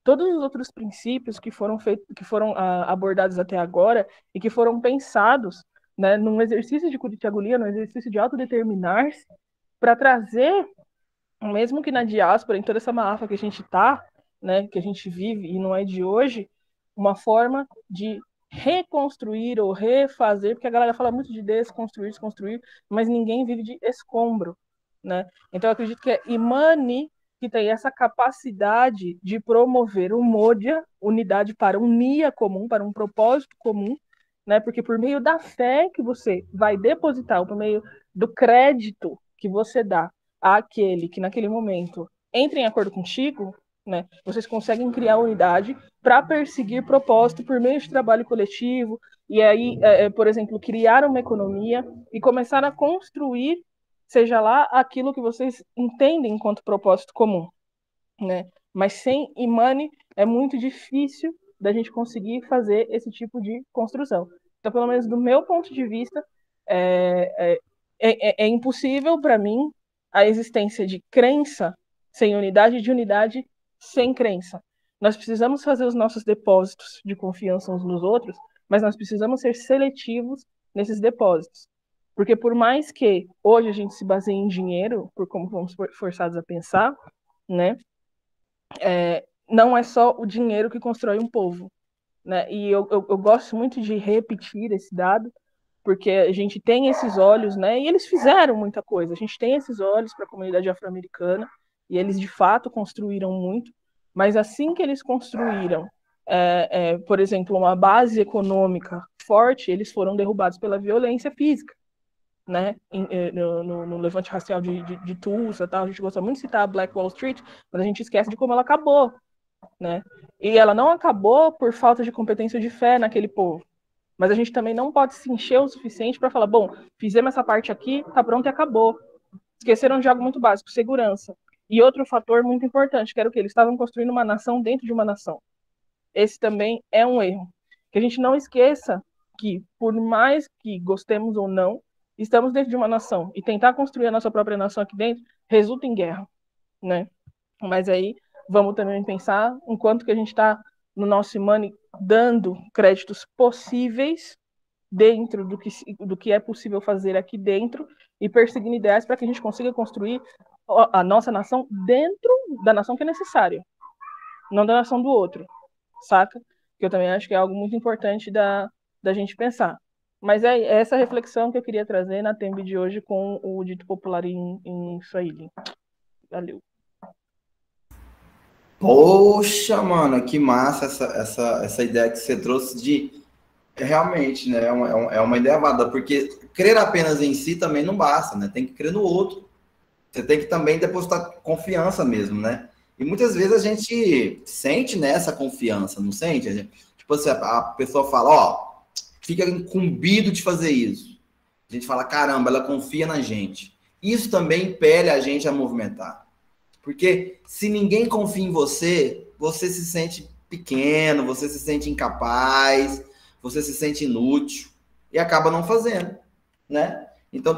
todos os outros princípios que foram feitos, que foram abordados até agora e que foram pensados, né, num exercício de Curitiagolia, num exercício de autodeterminar-se, para trazer, mesmo que na diáspora, em toda essa máfia que a gente está, né, que a gente vive e não é de hoje, uma forma de reconstruir ou refazer, porque a galera fala muito de desconstruir, desconstruir, mas ninguém vive de escombro, né? Então eu acredito que é Imani que tem essa capacidade de promover o Modia, unidade para um NIA comum, para um propósito comum, né? Porque por meio da fé que você vai depositar, por meio do crédito que você dá àquele que naquele momento entra em acordo contigo, né? Vocês conseguem criar unidade para perseguir propósito por meio de trabalho coletivo e aí, por exemplo, criar uma economia e começar a construir, seja lá aquilo que vocês entendem enquanto propósito comum, né? Mas sem Imani é muito difícil da gente conseguir fazer esse tipo de construção. Então, pelo menos do meu ponto de vista, é impossível para mim a existência de crença sem unidade e de unidade sem crença. Nós precisamos fazer os nossos depósitos de confiança uns nos outros, mas nós precisamos ser seletivos nesses depósitos. Porque por mais que hoje a gente se baseie em dinheiro, por como fomos forçados a pensar, né, não é só o dinheiro que constrói um povo. Né? E eu gosto muito de repetir esse dado, porque a gente tem esses olhos, né? E eles fizeram muita coisa. A gente tem esses olhos para a comunidade afro-americana, e eles de fato construíram muito, Mas assim que eles construíram, por exemplo, uma base econômica forte, eles foram derrubados pela violência física, né? No levante racial de Tulsa, tal, a gente gosta muito de citar a Black Wall Street, mas a gente esquece de como ela acabou, né? E ela não acabou por falta de competência de fé naquele povo. Mas a gente também não pode se encher o suficiente para falar, bom, fizemos essa parte aqui, tá pronto e acabou. Esqueceram de algo muito básico, segurança. E outro fator muito importante, que era o que eles estavam construindo uma nação dentro de uma nação. Esse também é um erro. Que a gente não esqueça que, por mais que gostemos ou não, estamos dentro de uma nação. E tentar construir a nossa própria nação aqui dentro resulta em guerra, né? Mas aí vamos também pensar em quanto que a gente está no nosso money dando créditos possíveis dentro do que é possível fazer aqui dentro e perseguindo ideias para que a gente consiga construir a nossa nação dentro da nação que é necessária, não da nação do outro, saca? Que eu também acho que é algo muito importante da gente pensar. Mas é essa reflexão que eu queria trazer na thumb de hoje com o dito popular em Swahili. Valeu. Poxa, mano, que massa essa ideia que você trouxe de realmente, né? É uma ideia válida, porque crer apenas em si também não basta, né? Tem que crer no outro. Você tem que também depositar confiança mesmo, né? E muitas vezes a gente sente nessa confiança, não sente? Tipo assim, a pessoa fala, ó, fica incumbido de fazer isso. A gente fala, caramba, ela confia na gente. Isso também impele a gente a movimentar. Porque se ninguém confia em você, você se sente pequeno, você se sente incapaz, você se sente inútil e acaba não fazendo, né? Então,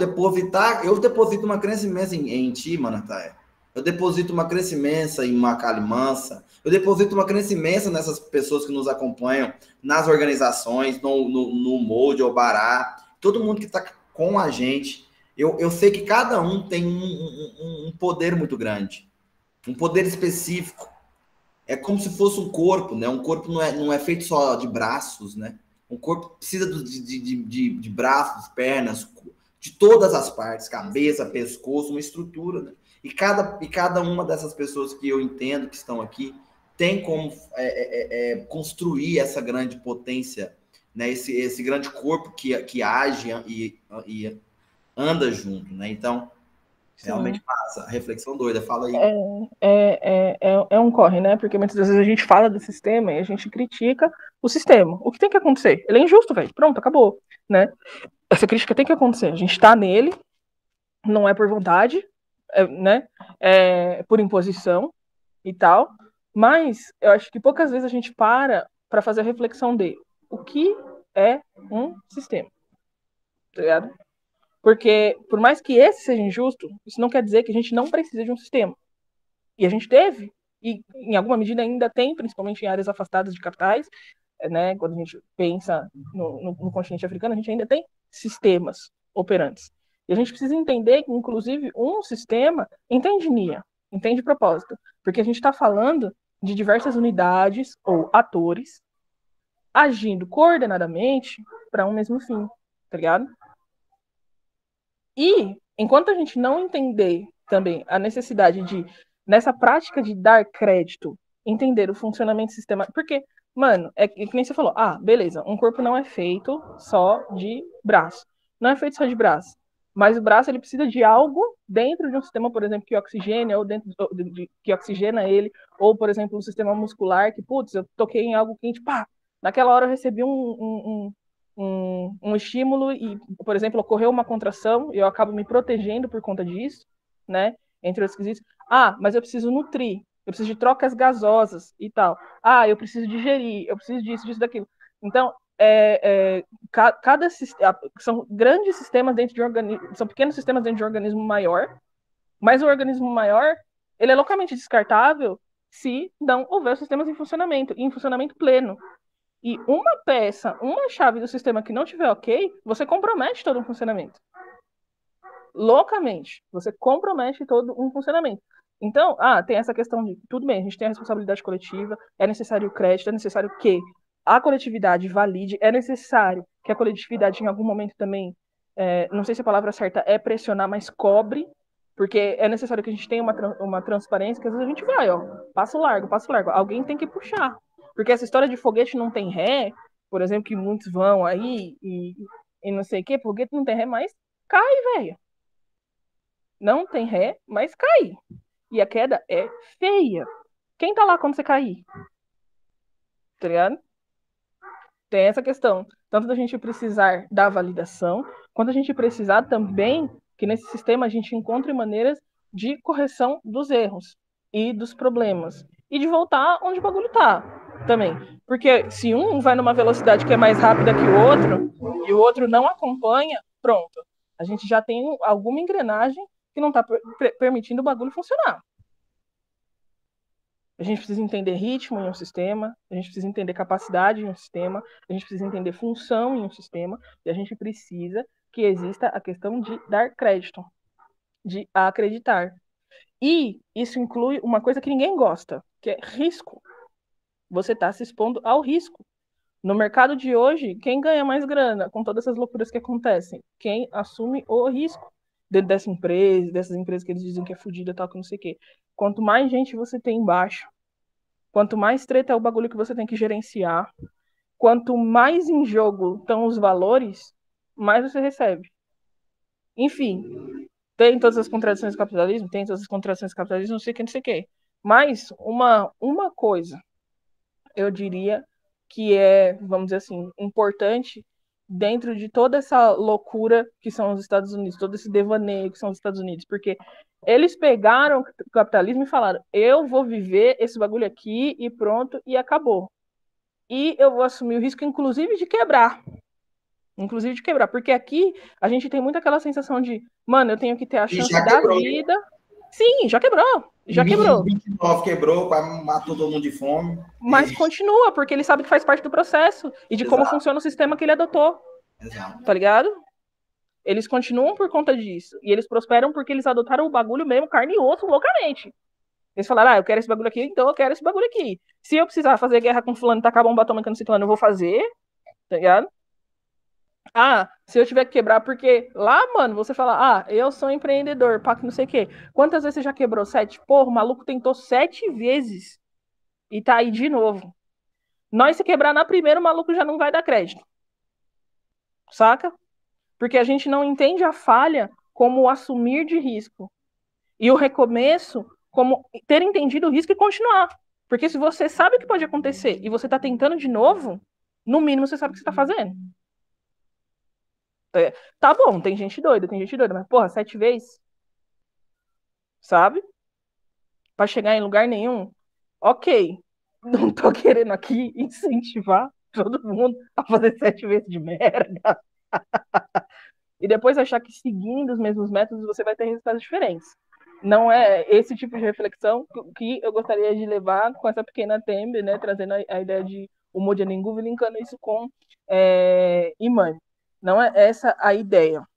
eu deposito uma crença imensa em ti, Manataia. Eu deposito uma crença imensa em Macali Mansa. Eu deposito uma crença imensa nessas pessoas que nos acompanham, nas organizações, no Molde, ou Bará. Todo mundo que está com a gente. Eu sei que cada um tem um poder muito grande. Um poder específico. É como se fosse um corpo, né? Um corpo não é feito só de braços, né? Um corpo precisa de braços, pernas, de todas as partes, cabeça, pescoço, uma estrutura, né? E cada uma dessas pessoas que eu entendo que estão aqui tem como construir essa grande potência, né? Esse grande corpo que age e anda junto, né? Então, realmente passa. Reflexão doida, fala aí. É um corre, né? Porque muitas vezes a gente fala do sistema e a gente critica o sistema. O que tem que acontecer? Ele é injusto, velho. Pronto, acabou, né? Essa crítica tem que acontecer. A gente tá nele, não é por vontade, né? É por imposição e tal. Mas eu acho que poucas vezes a gente para fazer a reflexão de o que é um sistema, tá ligado? Porque, por mais que esse seja injusto, isso não quer dizer que a gente não precisa de um sistema. E a gente teve, e em alguma medida ainda tem, principalmente em áreas afastadas de capitais, né? Quando a gente pensa no continente africano, a gente ainda tem sistemas operantes. E a gente precisa entender que, inclusive, um sistema entende NIA, entende propósito. Porque a gente está falando de diversas unidades ou atores agindo coordenadamente para um mesmo fim, tá ligado? E, enquanto a gente não entender também a necessidade de, nessa prática de dar crédito, entender o funcionamento do sistema. Porque, mano, é que nem você falou, beleza, um corpo não é feito só de braço. Não é feito só de braço. Mas o braço ele precisa de algo dentro de um sistema, por exemplo, que oxigena, ou dentro que oxigena ele, ou, por exemplo, um sistema muscular que, putz, eu toquei em algo quente, pá, naquela hora eu recebi um estímulo e, por exemplo, ocorreu uma contração e eu acabo me protegendo por conta disso, né? Entre outros quesitos. Mas eu preciso nutrir, eu preciso de trocas gasosas e tal. Eu preciso digerir, eu preciso disso, daquilo. Então, cada são grandes sistemas dentro de organismo, são pequenos sistemas dentro de um organismo maior, mas o organismo maior, ele é localmente descartável se não houver sistemas em funcionamento pleno. E uma peça, uma chave do sistema que não tiver ok, você compromete todo um funcionamento. Loucamente, você compromete todo um funcionamento. Então, tem essa questão de, tudo bem, a gente tem a responsabilidade coletiva, é necessário o crédito, é necessário que a coletividade valide, é necessário que a coletividade em algum momento também, não sei se a palavra certa é pressionar, mas cobre, Porque é necessário que a gente tenha uma transparência, que às vezes a gente vai, ó, passo largo. Alguém tem que puxar. Porque essa história de foguete não tem ré, por exemplo, que muitos vão aí e não sei o quê, foguete não tem ré, mas cai, velho. Não tem ré, mas cai. E a queda é feia. Quem tá lá quando você cair? Tá ligado? Tem essa questão. Tanto da gente precisar da validação, quanto a gente precisar também que nesse sistema a gente encontre maneiras de correção dos erros e dos problemas. E de voltar onde o bagulho tá também. Porque se um vai numa velocidade que é mais rápida que o outro, e o outro não acompanha, pronto. A gente já tem alguma engrenagem que não tá permitindo o bagulho funcionar. A gente precisa entender ritmo em um sistema, a gente precisa entender capacidade em um sistema, a gente precisa entender função em um sistema, e a gente precisa que exista a questão de dar crédito, de acreditar. E isso inclui uma coisa que ninguém gosta, que é risco. Você está se expondo ao risco. No mercado de hoje, quem ganha mais grana com todas essas loucuras que acontecem? Quem assume o risco dentro dessa empresa, dessas empresas que eles dizem que é fodida, tal, que não sei o quê. Quanto mais gente você tem embaixo, quanto mais treta é o bagulho que você tem que gerenciar, quanto mais em jogo estão os valores, mais você recebe. Enfim, tem todas as contradições do capitalismo, tem todas as contradições do capitalismo, não sei o que, não sei o que. Mas uma coisa, eu diria que é, vamos dizer assim, importante dentro de toda essa loucura que são os Estados Unidos, todo esse devaneio que são os Estados Unidos, porque eles pegaram o capitalismo e falaram, eu vou viver esse bagulho aqui e pronto, e acabou. E eu vou assumir o risco, inclusive, de quebrar. Inclusive de quebrar, porque aqui a gente tem muito aquela sensação de, mano, eu tenho que ter a chance da quebrou, vida. Sim, já quebrou. Já quebrou. 29 quebrou, matou todo mundo de fome. Mas continua, porque ele sabe que faz parte do processo e de como funciona o sistema que ele adotou. Exato. Tá ligado? Eles continuam por conta disso. E eles prosperam porque eles adotaram o bagulho mesmo, carne e osso, loucamente. Eles falaram, eu quero esse bagulho aqui, então eu quero esse bagulho aqui. Se eu precisar fazer guerra com fulano e tacar bomba atômica no ciclano, eu vou fazer. Tá ligado? Se eu tiver que quebrar, porque lá, mano, você fala, eu sou empreendedor, pá, que não sei o quê. Quantas vezes você já quebrou? 7? Porra, o maluco tentou 7 vezes e tá aí de novo. Nós, se quebrar na primeira, o maluco já não vai dar crédito. Saca? Porque a gente não entende a falha como o assumir de risco. E o recomeço como ter entendido o risco e continuar. Porque se você sabe o que pode acontecer e você tá tentando de novo, no mínimo você sabe o que você tá fazendo. Tá bom, tem gente doida, mas, porra, 7 vezes, sabe? Pra chegar em lugar nenhum, ok. Não tô querendo aqui incentivar todo mundo a fazer 7 vezes de merda. E depois achar que seguindo os mesmos métodos você vai ter resultados diferentes. Não é esse tipo de reflexão que eu gostaria de levar com essa pequena thumb, né? Trazendo a ideia de o Modianengu, linkando isso com Imani. Não é essa a ideia.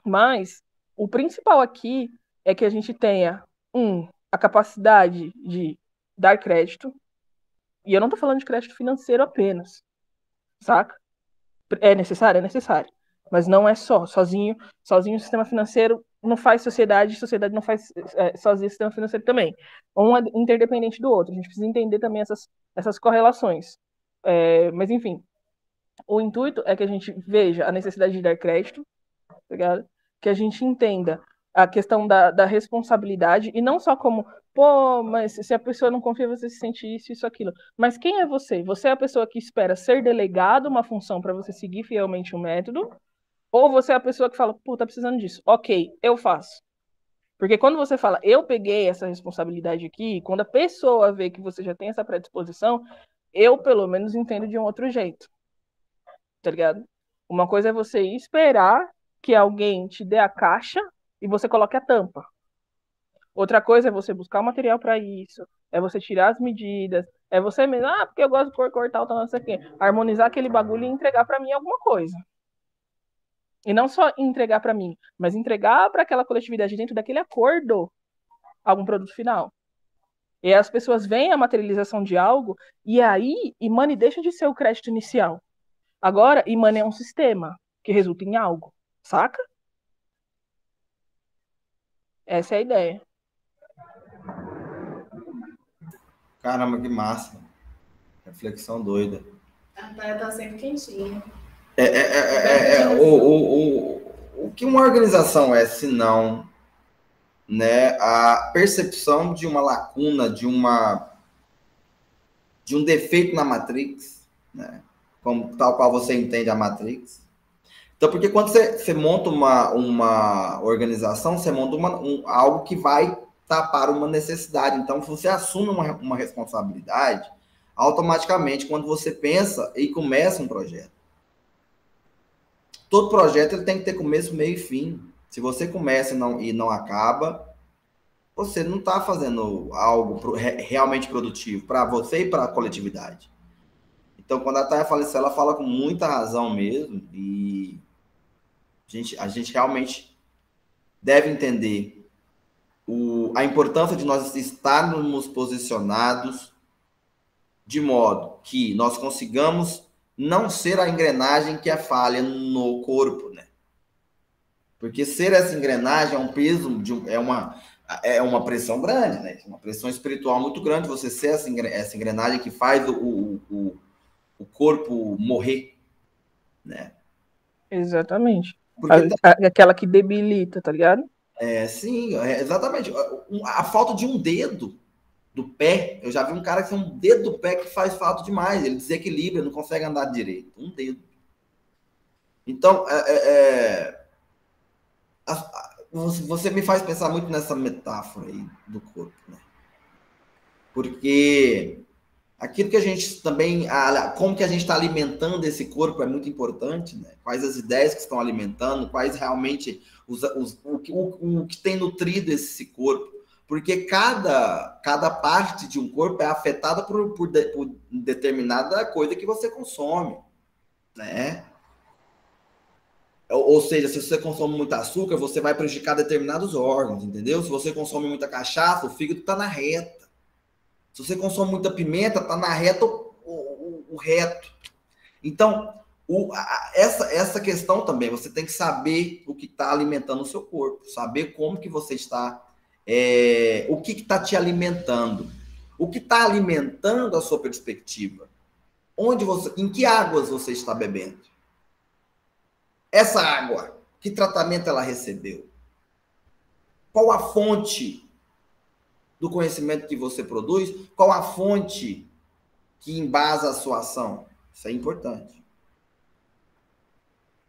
Mas o principal aqui é que a gente tenha, a capacidade de dar crédito. E eu não estou falando de crédito financeiro apenas, saca? É necessário? É necessário. Mas não é só. Sozinho o sistema financeiro não faz sociedade não faz sozinho o sistema financeiro também. Um é interdependente do outro. A gente precisa entender também essas correlações. Mas, enfim, o intuito é que a gente veja a necessidade de dar crédito, tá ligado? Que a gente entenda a questão da responsabilidade, e não só como, pô, mas se a pessoa não confia, você se sente isso, aquilo. Mas quem é você? Você é a pessoa que espera ser delegado uma função para você seguir fielmente o método, ou você é a pessoa que fala, pô, tá precisando disso. Ok, eu faço. Porque quando você fala, eu peguei essa responsabilidade aqui, quando a pessoa vê que você já tem essa predisposição, eu, pelo menos, entendo de um outro jeito. Tá ligado? Uma coisa é você esperar que alguém te dê a caixa e você coloque a tampa. Outra coisa é você buscar o material para isso, é você tirar as medidas, é você mesmo, porque eu gosto de cor tal, não sei o quê. Harmonizar aquele bagulho e entregar para mim alguma coisa. E não só entregar para mim, mas entregar para aquela coletividade dentro daquele acordo algum produto final. E as pessoas veem a materialização de algo e aí Imani deixa de ser o crédito inicial. Agora, Imani é um sistema que resulta em algo, saca? Essa é a ideia. Caramba, que massa. Reflexão doida. A praia tá sempre quentinha. O que uma organização é, se não, né, a percepção de uma lacuna, de um defeito na Matrix, né, como, tal qual você entende a Matrix. Então, porque quando você monta uma organização, você monta algo que vai tapar uma necessidade. Então, você assume uma responsabilidade automaticamente quando você pensa e começa um projeto. Todo projeto ele tem que ter começo, meio e fim. Se você começa e não acaba, você não está fazendo algo realmente produtivo para você e para a coletividade. Então, quando a Taya fala isso, ela fala com muita razão mesmo. E a gente realmente deve entender a importância de nós estarmos posicionados de modo que nós consigamos não ser a engrenagem que é falha no corpo, né? Porque ser essa engrenagem é um peso, é uma pressão grande, né? Uma pressão espiritual muito grande, você ser essa engrenagem que faz o corpo morrer, né? Exatamente. Aquela que debilita, tá ligado? Sim, exatamente. A falta de um dedo do pé, eu já vi um cara que tem um dedo do pé que faz falta demais, ele desequilibra, não consegue andar direito, um dedo. Então, você me faz pensar muito nessa metáfora aí do corpo, né? Porque aquilo que a gente também, como que a gente está alimentando esse corpo é muito importante, né? Quais as ideias que estão alimentando, quais realmente o que tem nutrido esse corpo. Porque cada parte de um corpo é afetada por determinada coisa que você consome, né? Ou seja, se você consome muito açúcar, você vai prejudicar determinados órgãos, entendeu? Se você consome muita cachaça, o fígado está na reta. Se você consome muita pimenta, está na reta o reto. Então, essa questão também, você tem que saber o que está alimentando o seu corpo, saber como que você está, o que está te alimentando, o que está alimentando a sua perspectiva, em que águas você está bebendo. Essa água, que tratamento ela recebeu? Qual a fonte do conhecimento que você produz? Qual a fonte que embasa a sua ação? Isso é importante.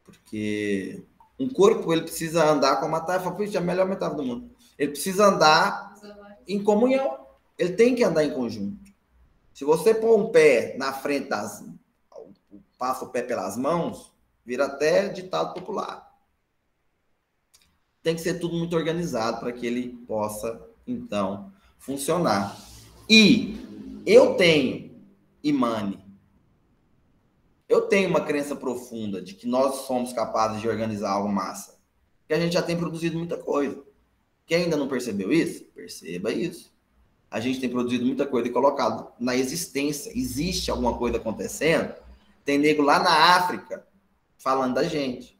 Porque um corpo, ele precisa andar com a tarefa, é a melhor metáfora do mundo. Ele precisa andar em comunhão. Ele tem que andar em conjunto. Se você pôr um pé na frente passa o pé pelas mãos, vira até ditado popular. Tem que ser tudo muito organizado para que ele possa, então, funcionar. E eu tenho, Imani, eu tenho uma crença profunda de que nós somos capazes de organizar algo massa. Que a gente já tem produzido muita coisa. Quem ainda não percebeu isso? Perceba isso. A gente tem produzido muita coisa e colocado na existência. Existe alguma coisa acontecendo? Tem nego lá na África falando da gente.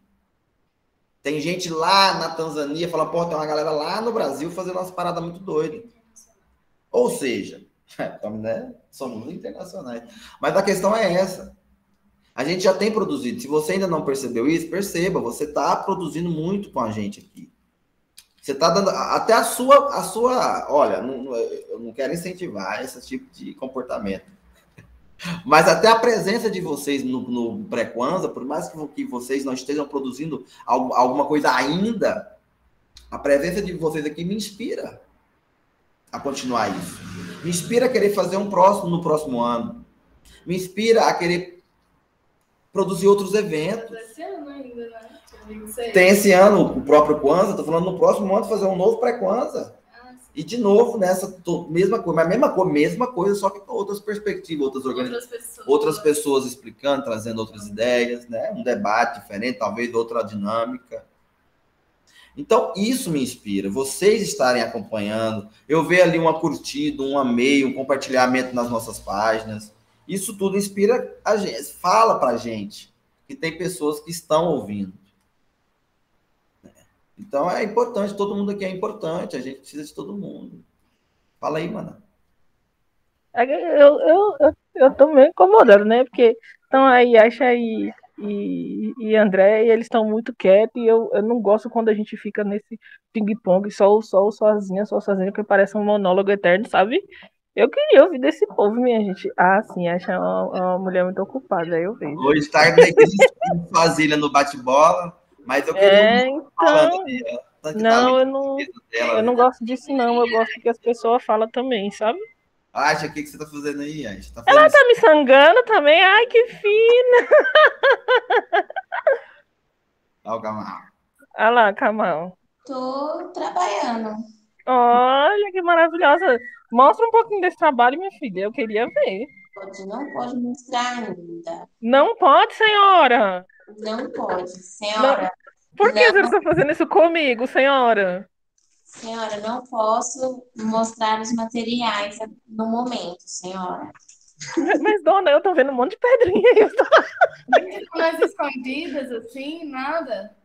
Tem gente lá na Tanzânia falando, pô, tem uma galera lá no Brasil fazendo umas paradas muito doidas. Ou seja, né, somos internacionais. Mas a questão é essa. A gente já tem produzido. Se você ainda não percebeu isso, perceba, você está produzindo muito com a gente aqui. Você está dando até a sua... Olha, eu não quero incentivar esse tipo de comportamento. Mas até a presença de vocês no pré-Kwanzaa, por mais que vocês não estejam produzindo alguma coisa ainda, a presença de vocês aqui me inspira a continuar isso. Me inspira a querer fazer no próximo ano. Me inspira a querer produzir outros eventos. Esse ano ainda, né? Tem esse ano o próprio Kwanzaa, estou falando no próximo ano fazer um novo pré-Kwanzaa. E de novo, nessa mesma coisa, mas mesma coisa, só que com outras perspectivas, outras pessoas explicando, trazendo outras ideias, né? Um debate diferente, talvez outra dinâmica. Então, isso me inspira. Vocês estarem acompanhando, eu ver ali uma curtida, um amei, um compartilhamento nas nossas páginas. Isso tudo inspira a gente, fala pra gente que tem pessoas que estão ouvindo. Então é importante, todo mundo aqui é importante, a gente precisa de todo mundo. Fala aí, mano. Eu tô meio incomodado, né? Porque estão aí, Acha e André, e eles estão muito quietos, e eu não gosto quando a gente fica nesse ping-pong, só sozinha, que parece um monólogo eterno, sabe? Eu queria ouvir desse povo, minha gente. Ah, sim, Acha é uma mulher muito ocupada, eu vejo. Hoje tarde da igreja Fazilha no bate-bola, mas eu queria ouvir falando Então, ali, ó, tanto não, talento dela eu ali. não gosto disso, não. Eu gosto que as pessoas falam também, sabe? Acha, o que você tá fazendo aí, Acha? Tá fazendo Ela isso? tá me sangando também, ai, que fina. Ó, calma. Olha lá, Camal. Tô trabalhando. Olha que maravilhosa. Mostra um pouquinho desse trabalho, minha filha. Eu queria ver. Não pode mostrar ainda. Não pode, senhora. Não pode. Não. Senhora, Por que não, você está fazendo isso comigo, senhora? senhora, não posso mostrar os materiais no momento, senhora. Mas, dona, eu tô vendo um monte de pedrinha aí. Nas escondidas, assim, nada.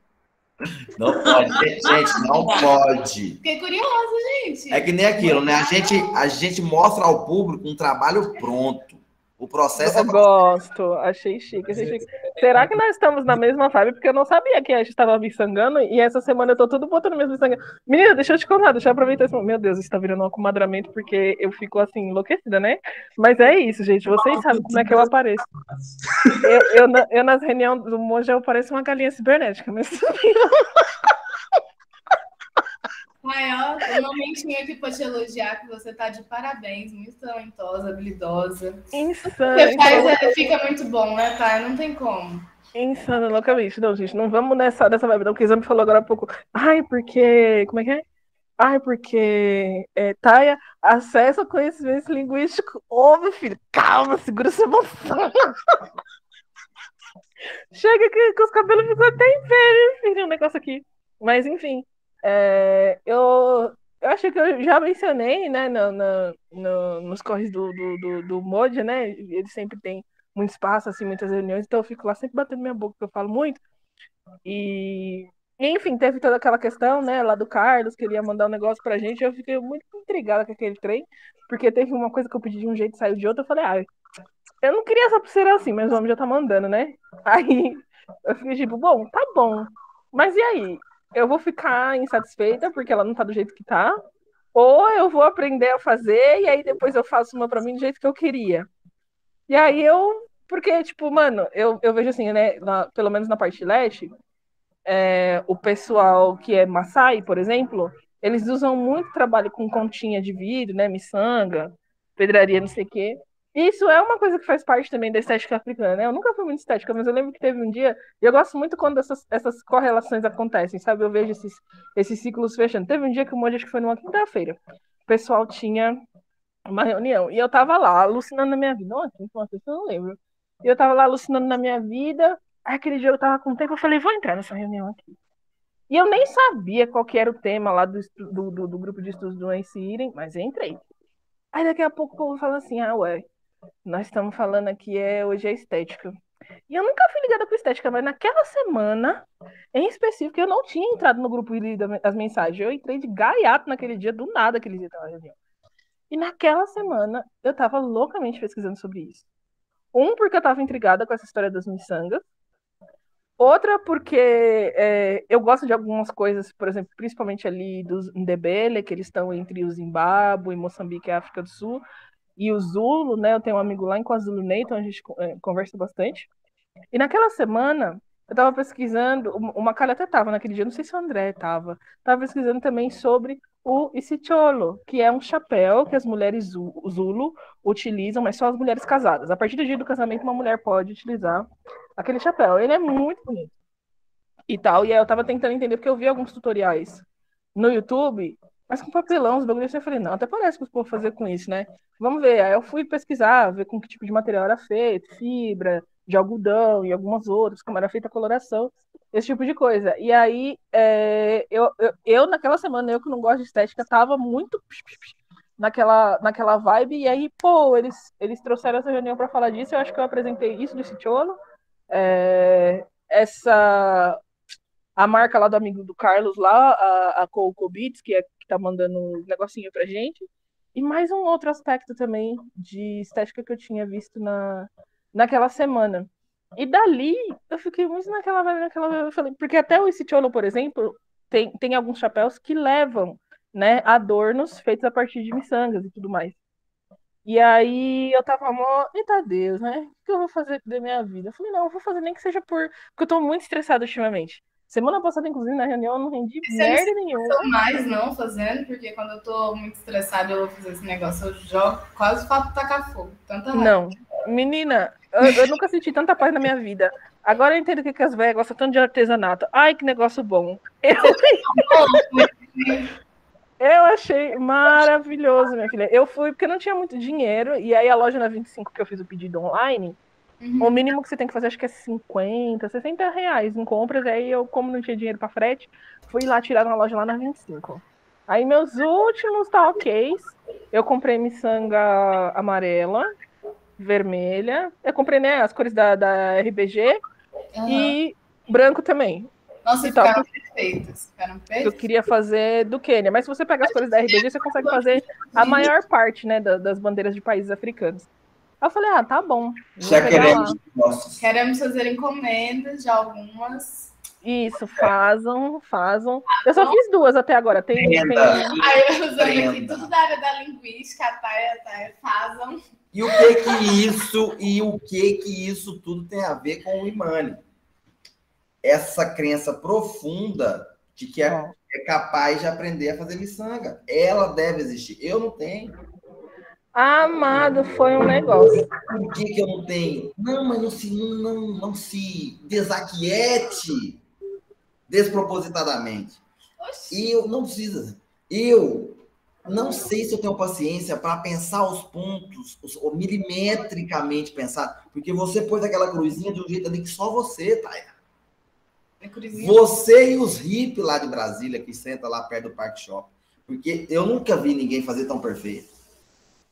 Não pode, gente, não pode. Fiquei curiosa, gente. É que nem aquilo, né? A gente mostra ao público um trabalho pronto. O processo é. Eu gosto, achei chique, achei chique. Será que nós estamos na mesma vibe? Porque eu não sabia que a gente estava miçangando e essa semana eu tô tudo botando mesmo miçanga. Menina, deixa eu te contar, deixa eu aproveitar esse momento. Meu Deus, isso tá virando um acomadramento porque eu fico assim, enlouquecida, né? Mas é isso, gente, vocês sabem como é que eu apareço. Eu nas reuniões do monge eu pareço uma galinha cibernética, mas Ai, ó, eu não menti aqui pra te elogiar, que você tá de parabéns, muito talentosa, habilidosa. Você faz, fica muito bom, né, tá? Não tem como. Insano, loucamente. Não, gente, não vamos nessa vibe, não, porque o Exame falou agora há pouco. Ai, porque. Como é que é? Ai, porque. Taia, acesso ao conhecimento linguístico. Ô, meu filho, calma, segura sua emoção. Chega que os cabelos ficam até em pé, meu filho, um negócio aqui. Mas, enfim. Eu acho que eu já mencionei, né, nos corres do Moja, né? Ele sempre tem muito espaço, assim, muitas reuniões, então eu fico lá sempre batendo minha boca, porque eu falo muito. E, enfim, teve toda aquela questão, né, lá do Carlos, queria mandar um negócio pra gente, eu fiquei muito intrigada com aquele trem, porque teve uma coisa que eu pedi de um jeito e saiu de outro, eu falei, eu não queria essa pulseira assim, mas o homem já tá mandando, né? Aí eu fiquei tipo, bom, tá bom, mas e aí? Eu vou ficar insatisfeita porque ela não tá do jeito que tá, ou eu vou aprender a fazer e aí depois eu faço uma pra mim do jeito que eu queria. E aí porque, tipo, mano, eu vejo assim, né, pelo menos na parte leste, o pessoal que é Maasai, por exemplo, eles usam muito trabalho com continha de vidro, né, miçanga, pedraria, não sei o quê. Isso é uma coisa que faz parte também da estética africana, né? Eu nunca fui muito estética, mas eu lembro que teve um dia, e eu gosto muito quando essas correlações acontecem, sabe? Eu vejo esses ciclos fechando. Teve um dia que o Monte, acho que foi numa quinta-feira, o pessoal tinha uma reunião, e eu tava lá, alucinando na minha vida. Ontem, eu não lembro. E eu tava lá alucinando na minha vida, aí aquele dia eu tava com tempo, eu falei, vou entrar nessa reunião aqui. E eu nem sabia qual que era o tema lá do grupo de estudos do Nancy Irem, mas eu entrei. Aí daqui a pouco o povo fala assim, ué, nós estamos falando aqui, hoje é estética. E eu nunca fui ligada com estética, mas naquela semana, em específico, eu não tinha entrado no grupo e lido as mensagens. Eu entrei de gaiato naquele dia, do nada aquele dia tava reunião. E naquela semana, eu tava loucamente pesquisando sobre isso. Porque eu tava intrigada com essa história das miçangas. Outra, porque eu gosto de algumas coisas, por exemplo, principalmente ali dos Ndebele, que eles estão entre o Zimbábue, Moçambique e a África do Sul, e o Zulo, né? Eu tenho um amigo lá em KwaZulu-Natal, então a gente conversa bastante. E naquela semana, eu estava pesquisando, o Macalé até estava naquele dia, não sei se o André estava pesquisando também sobre o Isicholo, que é um chapéu que as mulheres Zulu utilizam, mas só as mulheres casadas. A partir do dia do casamento, uma mulher pode utilizar aquele chapéu. Ele é muito bonito e tal. E aí eu tava tentando entender, porque eu vi alguns tutoriais no YouTube, mas com papelão, os bagulhos assim, eu falei, não, até parece que os povos fazer com isso, né? Vamos ver. Aí eu fui pesquisar, ver com que tipo de material era feito, fibra, de algodão e algumas outras, como era feita a coloração, esse tipo de coisa. E aí, eu naquela semana, eu que não gosto de estética, tava muito naquela vibe, e aí, pô, eles trouxeram essa reunião para falar disso, eu acho que eu apresentei isso desse Sitiolo, essa a marca lá do amigo do Carlos, lá, a Coco Beats, que tá mandando um negocinho pra gente. E mais um outro aspecto também de estética que eu tinha visto naquela semana. E dali, eu fiquei muito naquela eu falei, porque até o Isicholo, por exemplo, tem alguns chapéus que levam, né, adornos feitos a partir de miçangas e tudo mais. E aí eu tava mó, eita Deus, né? O que eu vou fazer da minha vida? Eu falei, não, eu vou fazer nem que seja porque eu tô muito estressada ultimamente. Semana passada, inclusive, na reunião, eu não rendi Você não se merda nenhuma. estressou mais não fazendo, porque quando eu tô muito estressada eu vou fazer esse negócio, eu jogo, quase falta tacar fogo. Tanta raiva. Não. Menina, eu nunca senti tanta paz na minha vida. Agora eu entendo que as velhas gostam tanto de artesanato. Ai, que negócio bom. Eu achei maravilhoso, minha filha. Eu fui porque não tinha muito dinheiro, e aí a loja na 25 que eu fiz o pedido online, o mínimo que você tem que fazer acho que é 50, 60 reais em compras. Aí eu, como não tinha dinheiro pra frete, fui lá tirar na loja lá na 25. Aí meus últimos talkies, eu comprei miçanga amarela, vermelha. Eu comprei, né, as cores da RBG e branco também. Nossa, E tal, ficaram perfeitas. Ficaram eu perfeitas. queria fazer do Quênia. Mas se você pegar as cores da RBG, você consegue fazer a maior parte, né, das bandeiras de países africanos. Aí eu falei, ah, tá bom. Vou Já pegar lá. queremos nossos. Queremos fazer encomendas de algumas. Isso, fazam. Eu só fiz 2 até agora. Tem Aí eu usando aqui Prenda. tudo da área da linguística, a Thay fazem. E o que isso tudo tem a ver com o Imani? Essa crença profunda de que é capaz de aprender a fazer miçanga. Ela deve existir. Eu não tenho. Amado, foi um negócio. Por que eu não tenho? Não, mas não se desaquiete despropositadamente. Oxi. E eu não precisa. Eu não sei se eu tenho paciência para pensar os pontos, ou milimetricamente pensar, porque você pôs aquela cruzinha de um jeito ali que só você, Thay. É cruzinha. Você e os hippies lá de Brasília, que senta lá perto do Parque Shopping. Porque eu nunca vi ninguém fazer tão perfeito.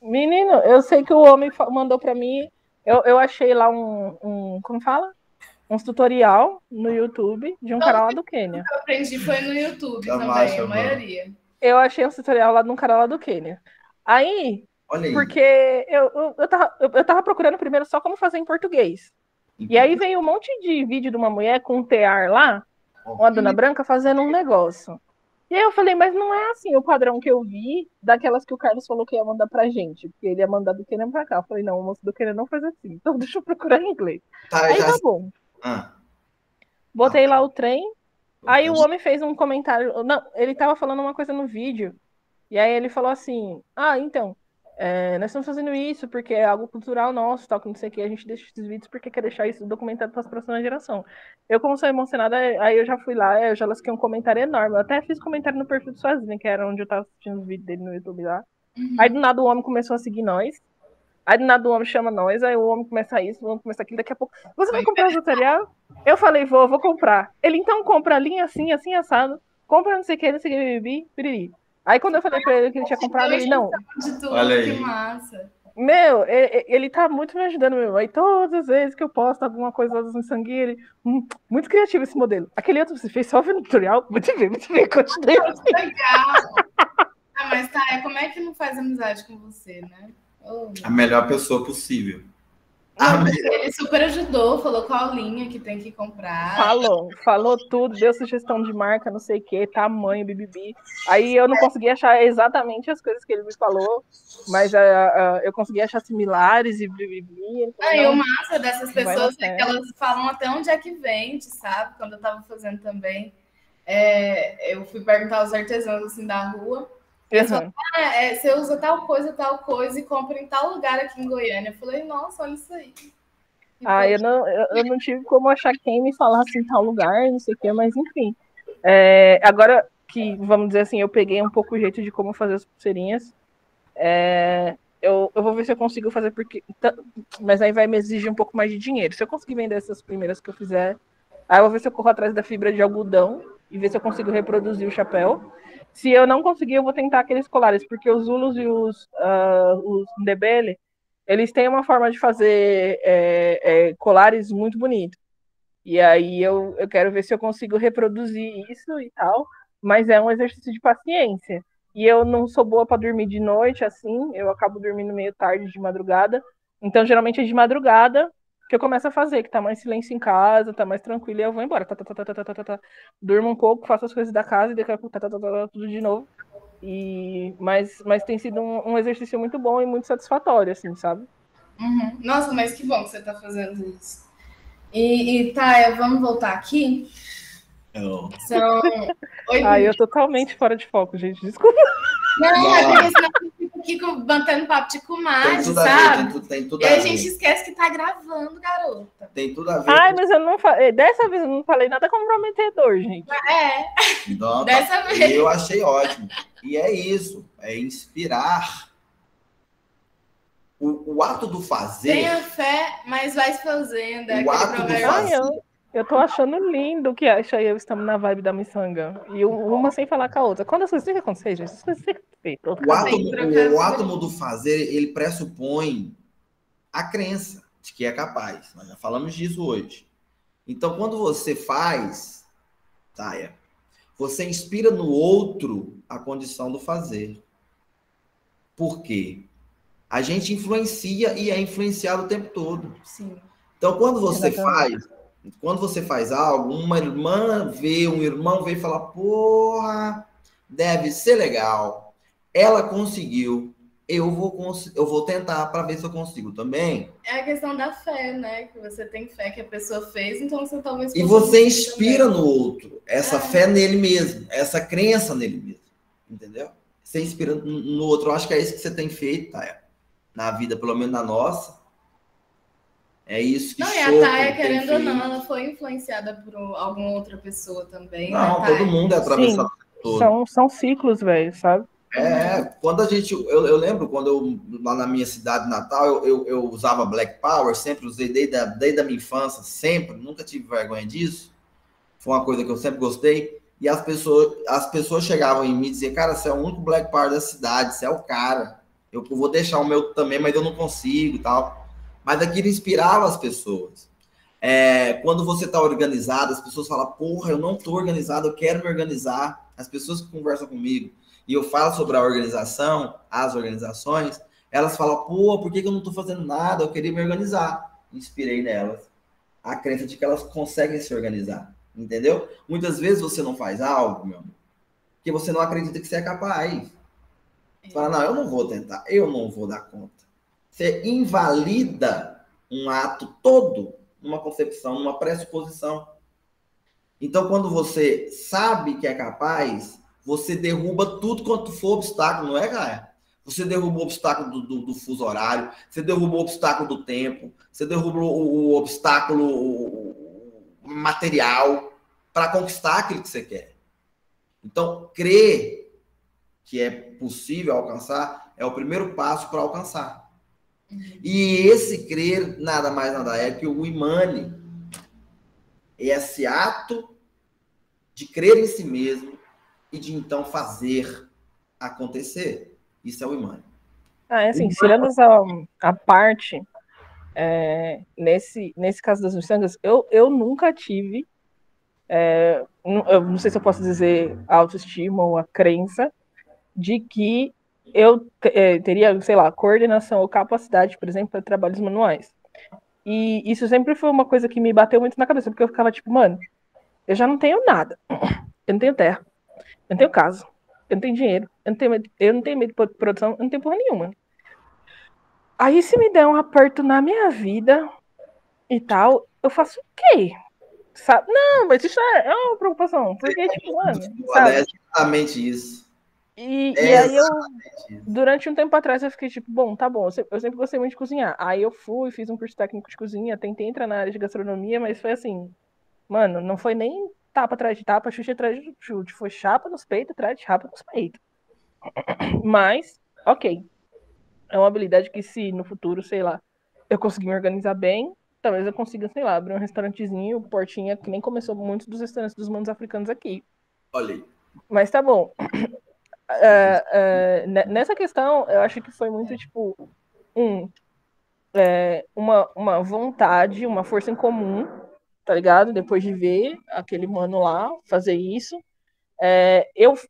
Menino, eu sei que o homem mandou pra mim. Eu achei lá como fala? Um tutorial no YouTube de um cara lá do Quênia. O que eu aprendi foi no YouTube Da também, marcha, a maioria. Eu achei um tutorial lá de um cara lá do Quênia. Aí, Olha aí. porque eu tava procurando primeiro só como fazer em português. E aí veio um monte de vídeo de uma mulher com um tear lá, uma dona branca, fazendo um negócio. E aí eu falei, mas não é assim o padrão que eu vi daquelas que o Carlos falou que ia mandar pra gente, porque ele ia mandar do Quênia pra cá. Eu falei, não, o moço do Quênia não faz assim, então deixa eu procurar em inglês. Tá, Aí já... tá bom. Botei lá o trem, aí o homem fez um comentário, não, ele tava falando uma coisa no vídeo, e aí ele falou assim, então, nós estamos fazendo isso porque é algo cultural nosso, tal, que não sei o que, a gente deixa esses vídeos porque quer deixar isso documentado para as próximas gerações. Eu, como sou emocionada, aí eu já fui lá, eu já lasquei um comentário enorme. Eu até fiz comentário no perfil do Sozinha, que era onde eu tava assistindo os vídeos dele no YouTube lá. Aí do nada o homem começou a seguir nós. Aí do nada o homem chama nós, aí o homem começa isso, o homem começa aquilo, daqui a pouco. Você vai comprar o tutorial? Eu falei, vou comprar. Ele então compra a linha assim, assim, assado. Compra não sei o que, não sei o que, bibi, piriri. Aí quando eu falei pra ele que ele tinha comprado, ele não. De tudo, Olha aí. que massa. Meu, ele tá muito me ajudando, meu. Aí todas as vezes que eu posto alguma coisa no sangue, ele. Muito criativo esse modelo. Aquele outro você fez só no tutorial. Muito bem, continuei. Legal. Mas tá, como é que não faz amizade com você, né? A melhor pessoa possível. Não, ele super ajudou, falou qual linha que tem que comprar. Falou tudo, deu sugestão de marca, não sei o que, tamanho, bibibi. Aí eu não consegui achar exatamente as coisas que ele me falou, mas eu consegui achar similares e bibibi. E o massa dessas pessoas é que elas falam até onde é que vende, sabe? Quando eu tava fazendo também, eu fui perguntar aos artesãos assim da rua. Eles falaram, você usa tal coisa e compra em tal lugar aqui em Goiânia. Eu falei, nossa, olha isso aí. Eu não tive como achar quem me falasse em tal lugar, não sei o que, mas enfim. Agora que, vamos dizer assim, eu peguei um pouco o jeito de como fazer as pulseirinhas, eu vou ver se eu consigo fazer, mas aí vai me exigir um pouco mais de dinheiro. Se eu conseguir vender essas primeiras que eu fizer, aí eu vou ver se eu corro atrás da fibra de algodão e ver se eu consigo reproduzir o chapéu. Se eu não conseguir, eu vou tentar aqueles colares, porque os Zulus e os Ndebele, eles têm uma forma de fazer colares muito bonitos. E aí eu quero ver se eu consigo reproduzir isso e tal, mas é um exercício de paciência. E eu não sou boa para dormir de noite, assim, eu acabo dormindo meio tarde de madrugada. Então, geralmente é de madrugada que eu começo a fazer, que tá mais silêncio em casa, tá mais tranquilo, e eu vou embora. Durmo um pouco, faço as coisas da casa e daqui a pouco tudo de novo. Mas tem sido um exercício muito bom e muito satisfatório, assim, sabe? Uhum. Nossa, mas que bom que você tá fazendo isso. E Taia, vamos voltar aqui? São 8 eu totalmente fora de foco, gente. Desculpa. Não, é porque senão eu fico aqui batendo papo de comadre, sabe? Tem tudo E a a ver. gente esquece que tá gravando, garota. Tem tudo a ver. Mas eu não falei. Dessa vez eu não falei nada comprometedor, gente. Então, dessa vez. Eu achei ótimo. E é isso, é inspirar. O ato do fazer. Tenha fé, mas vai fazendo. O ato do fazer. Eu tô achando lindo que acha eu estamos na vibe da miçanga. E uma sem falar com a outra. Quando as coisas têm que acontecer, gente, as coisas têm que acontecer. O átomo do fazer, ele pressupõe a crença de que é capaz. Nós já falamos disso hoje. Então, quando você faz, Taia, você inspira no outro a condição do fazer. Por quê? A gente influencia e é influenciado o tempo todo. Sim. Então, quando você faz algo, uma irmã vê, um irmão vê e fala, porra, deve ser legal. Ela conseguiu. Eu vou tentar para ver se eu consigo também. É a questão da fé, né? Que você tem fé que a pessoa fez, então você talvez... E você inspira no outro essa fé nele mesmo, essa crença nele mesmo. Entendeu? Você inspira no outro. Eu acho que é isso que você tem feito, Taia. Na vida, pelo menos na nossa. É isso que não, e a Taia, querendo ou não, ela foi influenciada por alguma outra pessoa também. Não, né, todo mundo é atravessado por todo. São ciclos, velho, sabe? Quando a gente... Eu lembro quando lá na minha cidade natal, eu usava Black Power, sempre usei desde a minha infância, sempre, nunca tive vergonha disso. Foi uma coisa que eu sempre gostei. E as pessoas chegavam em mim e diziam, cara, você é o único Black Power da cidade, você é o cara. Eu vou deixar o meu também, mas eu não consigo e tal. Mas aquilo inspirava as pessoas. Quando você está organizado, as pessoas falam, porra, eu não estou organizado, eu quero me organizar. As pessoas que conversam comigo e eu falo sobre a organização, as organizações, elas falam, pô, por que eu não estou fazendo nada? Eu queria me organizar. Inspirei nelas a crença de que elas conseguem se organizar. Entendeu? Muitas vezes você não faz algo, meu amigo, porque você não acredita que você é capaz. Você fala, não, eu não vou tentar, eu não vou dar conta. Você invalida um ato todo numa concepção, numa pressuposição. Então, quando você sabe que é capaz, você derruba tudo quanto for obstáculo, não é, cara? Você derruba o obstáculo do fuso horário, você derruba o obstáculo do tempo, você derruba o obstáculo material para conquistar aquilo que você quer. Então, crer que é possível alcançar é o primeiro passo para alcançar. E esse crer nada mais nada é que o Imani, esse ato de crer em si mesmo e de então fazer acontecer. Isso é o Imani. Assim, tirando a parte, nesse caso das miçangas, eu nunca tive, eu não sei se eu posso dizer autoestima ou a crença de que eu teria, sei lá, coordenação ou capacidade, por exemplo, para trabalhos manuais. E isso sempre foi uma coisa que me bateu muito na cabeça, porque eu ficava tipo, mano, eu já não tenho nada. Eu não tenho terra, eu não tenho casa, eu não tenho dinheiro, eu não tenho medo de produção, eu não tenho porra nenhuma. Aí se me der um aperto na minha vida e tal, eu faço o quê? Sabe? Não, mas isso é uma preocupação, porque, tipo, mano, sabe? É exatamente isso. E aí durante um tempo atrás, eu fiquei tipo, bom, tá bom, eu sempre gostei muito de cozinhar. Aí eu fiz um curso técnico de cozinha, tentei entrar na área de gastronomia, mas foi assim, mano, não foi nem tapa atrás de tapa, chute atrás de chute, foi chapa nos peitos atrás de chapa nos peitos. Mas, ok, é uma habilidade que se no futuro, sei lá, eu conseguir me organizar bem, talvez eu consiga, sei lá, abrir um restaurantezinho, portinha, que nem começou muitos dos restaurantes dos manos africanos aqui. Olha aí. Mas tá bom. Nessa questão, eu acho que foi muito, tipo, uma vontade, uma força em comum tá ligado? Depois de ver aquele mano lá fazer isso.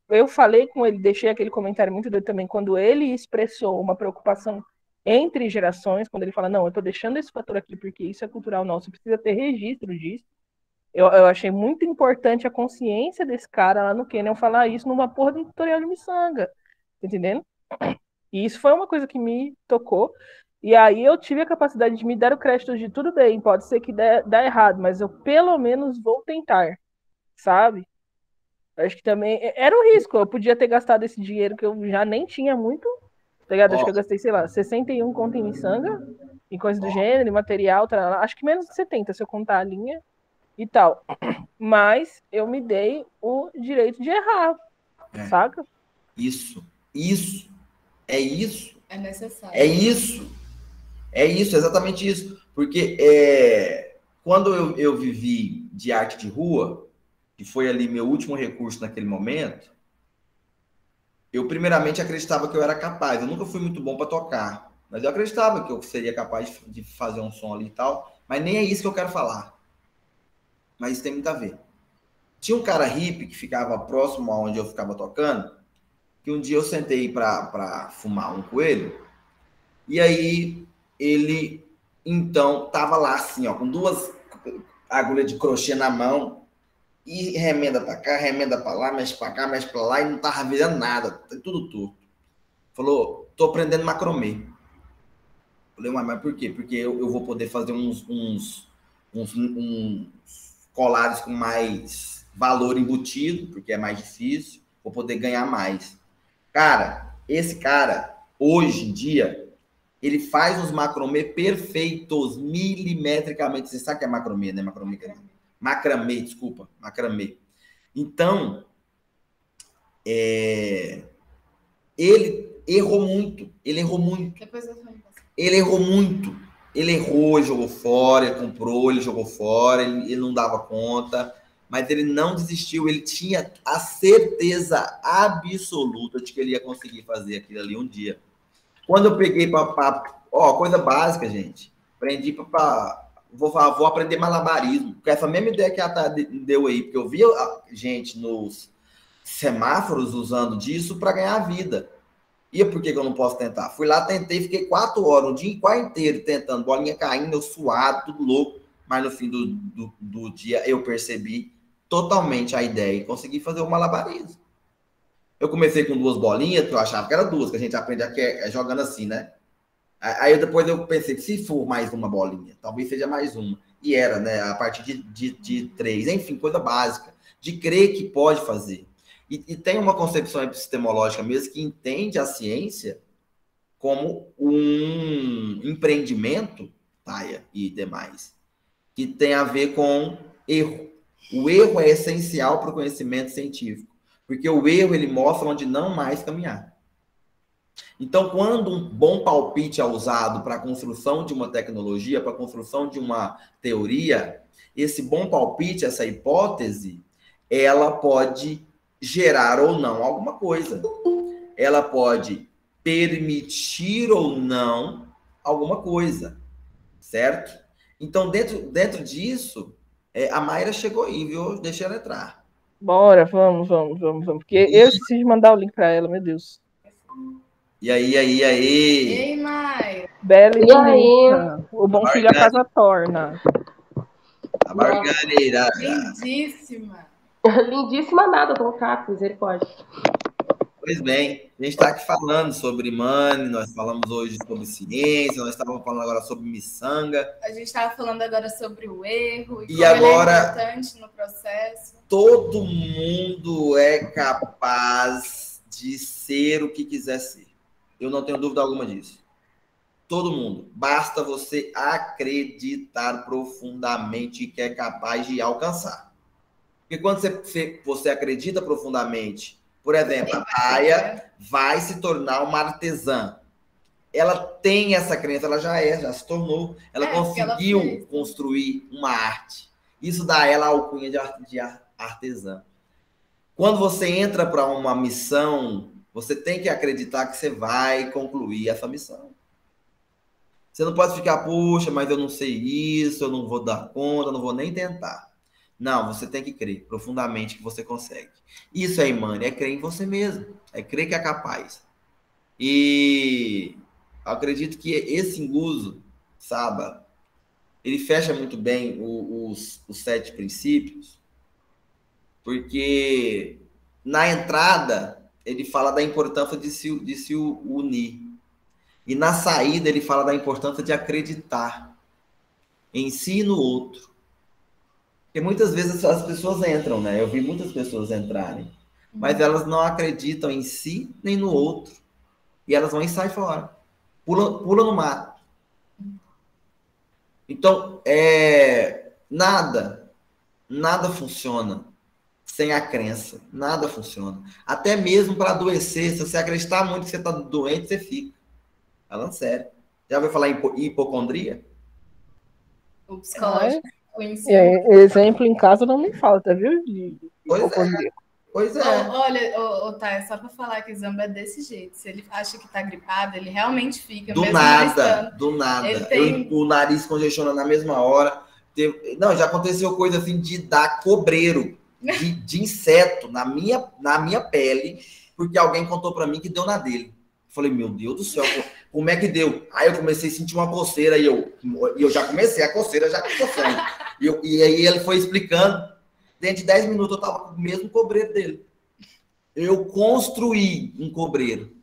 Eu falei com ele, deixei aquele comentário muito doido também, quando ele expressou uma preocupação entre gerações, quando ele fala, não, eu tô deixando esse fator aqui porque isso é cultural nosso, precisa ter registro disso. Eu achei muito importante a consciência desse cara lá no Canyon falar isso numa porra de um tutorial de miçanga, tá entendendo? E isso foi uma coisa que me tocou. E aí eu tive a capacidade de me dar o crédito de tudo bem, pode ser que dá errado, mas eu pelo menos vou tentar, sabe? Acho que também era um risco. Eu podia ter gastado esse dinheiro que eu já nem tinha muito, tá ligado? Acho que eu gastei, sei lá, 61 conto em miçanga, e coisa do gênero, e material, acho que menos de 70 se eu contar a linha e tal. Mas eu me dei o direito de errar, saca? Isso. É isso. É necessário. É isso, exatamente isso. Porque quando eu vivi de arte de rua, que foi ali meu último recurso naquele momento, eu primeiramente acreditava que eu era capaz. Eu nunca fui muito bom para tocar, mas eu acreditava que eu seria capaz de fazer um som ali e tal. Mas nem é isso que eu quero falar. Mas isso tem muito a ver. Tinha um cara hippie que ficava próximo aonde eu ficava tocando, que um dia eu sentei para fumar um coelho, e aí ele, então, tava lá assim, ó, com 2 agulhas de crochê na mão, e remenda para cá, remenda para lá, mexe para cá, mexe para lá, e não tava virando nada, tudo torto. Falou, tô aprendendo macromê. Falei, mas por quê? Porque eu vou poder fazer uns colares com mais valor embutido, porque é mais difícil, vou poder ganhar mais. Cara, esse cara, hoje em dia, ele faz os macromê perfeitos, milimetricamente. Você sabe o que é macromê, né? Macramê, desculpa. Macramê. Então, ele errou muito. Ele errou muito. Ele errou, ele jogou fora, ele comprou, ele jogou fora, ele não dava conta. Mas ele não desistiu, ele tinha a certeza absoluta de que ele ia conseguir fazer aquilo ali um dia. Quando eu peguei coisa básica, gente, aprendi vou aprender malabarismo, com essa mesma ideia que a Tata deu aí, porque eu via gente nos semáforos usando disso para ganhar vida. E por que eu não posso tentar? Fui lá, tentei, fiquei 4 horas, o dia quase inteiro tentando, bolinha caindo, eu suado, tudo louco, mas no fim do dia eu percebi totalmente a ideia e consegui fazer o malabarismo. Eu comecei com 2 bolinhas, que eu achava que era 2, que a gente aprende aqui jogando assim, né? Aí depois eu pensei que se for mais uma bolinha, talvez seja mais uma. E era, né? A partir de 3. Enfim, coisa básica. De crer que pode fazer. E tem uma concepção epistemológica mesmo que entende a ciência como um empreendimento, Taia e demais, que tem a ver com erro. O erro é essencial para o conhecimento científico, porque o erro ele mostra onde não mais caminhar. Então, quando um bom palpite é usado para a construção de uma tecnologia, para a construção de uma teoria, esse bom palpite, essa hipótese, ela pode gerar ou não alguma coisa. Ela pode permitir ou não alguma coisa, certo? Então, dentro disso, a Mayra chegou aí, viu? Deixa ela entrar. Bora, vamos. Porque eu esqueci de mandar o link para ela, meu Deus. E aí? Ei, Mayra. Bela e bonita. O bom filho a casa torna. A Margarida. Lindíssima. Lindíssima nada, tô caco, misericórdia. Pois bem, a gente está aqui falando sobre Mani, nós falamos hoje sobre ciência, nós estávamos falando agora sobre miçanga. A gente estava falando agora sobre o erro e como agora, ele é importante no processo. Todo mundo é capaz de ser o que quiser ser. Eu não tenho dúvida alguma disso. Todo mundo. Basta você acreditar profundamente que é capaz de alcançar. Porque quando você acredita profundamente, por exemplo, a Taia vai se tornar uma artesã. Ela tem essa crença, ela já se tornou. Ela conseguiu construir uma arte. Isso dá a ela a alcunha de artesã. Quando você entra para uma missão, você tem que acreditar que você vai concluir essa missão. Você não pode ficar, puxa, mas eu não sei isso, eu não vou dar conta, eu não vou nem tentar. Não, você tem que crer profundamente que você consegue. Isso é imã, é crer em você mesmo, é crer que é capaz. E acredito que esse Nguzo, sabe, ele fecha muito bem os 7 princípios, porque na entrada ele fala da importância de se unir. E na saída ele fala da importância de acreditar em si e no outro. Porque muitas vezes as pessoas entram, né? Eu vi muitas pessoas entrarem, mas elas não acreditam em si nem no outro. E elas vão e saem fora. Pula no mato. Então, nada funciona sem a crença. Nada funciona. Até mesmo para adoecer, se você acreditar muito que você está doente, você fica. Falando sério. Já ouviu falar em hipocondria? O psicológico exemplo em casa não me falta, viu? De hipocondria. Pois é. Olha, Thay, só para falar que Zamba é desse jeito. Se ele acha que tá gripado, ele realmente fica. Do nada. O nariz congestiona na mesma hora. Não, já aconteceu coisa assim de dar cobreiro de inseto na minha pele, porque alguém contou para mim que deu na dele. Falei, meu Deus do céu, como é que deu? Aí eu comecei a sentir uma coceira e eu já comecei a coceira, já coçando. E aí ele foi explicando. Dentro de 10 minutos eu tava com o mesmo cobreiro dele. Eu construí um cobreiro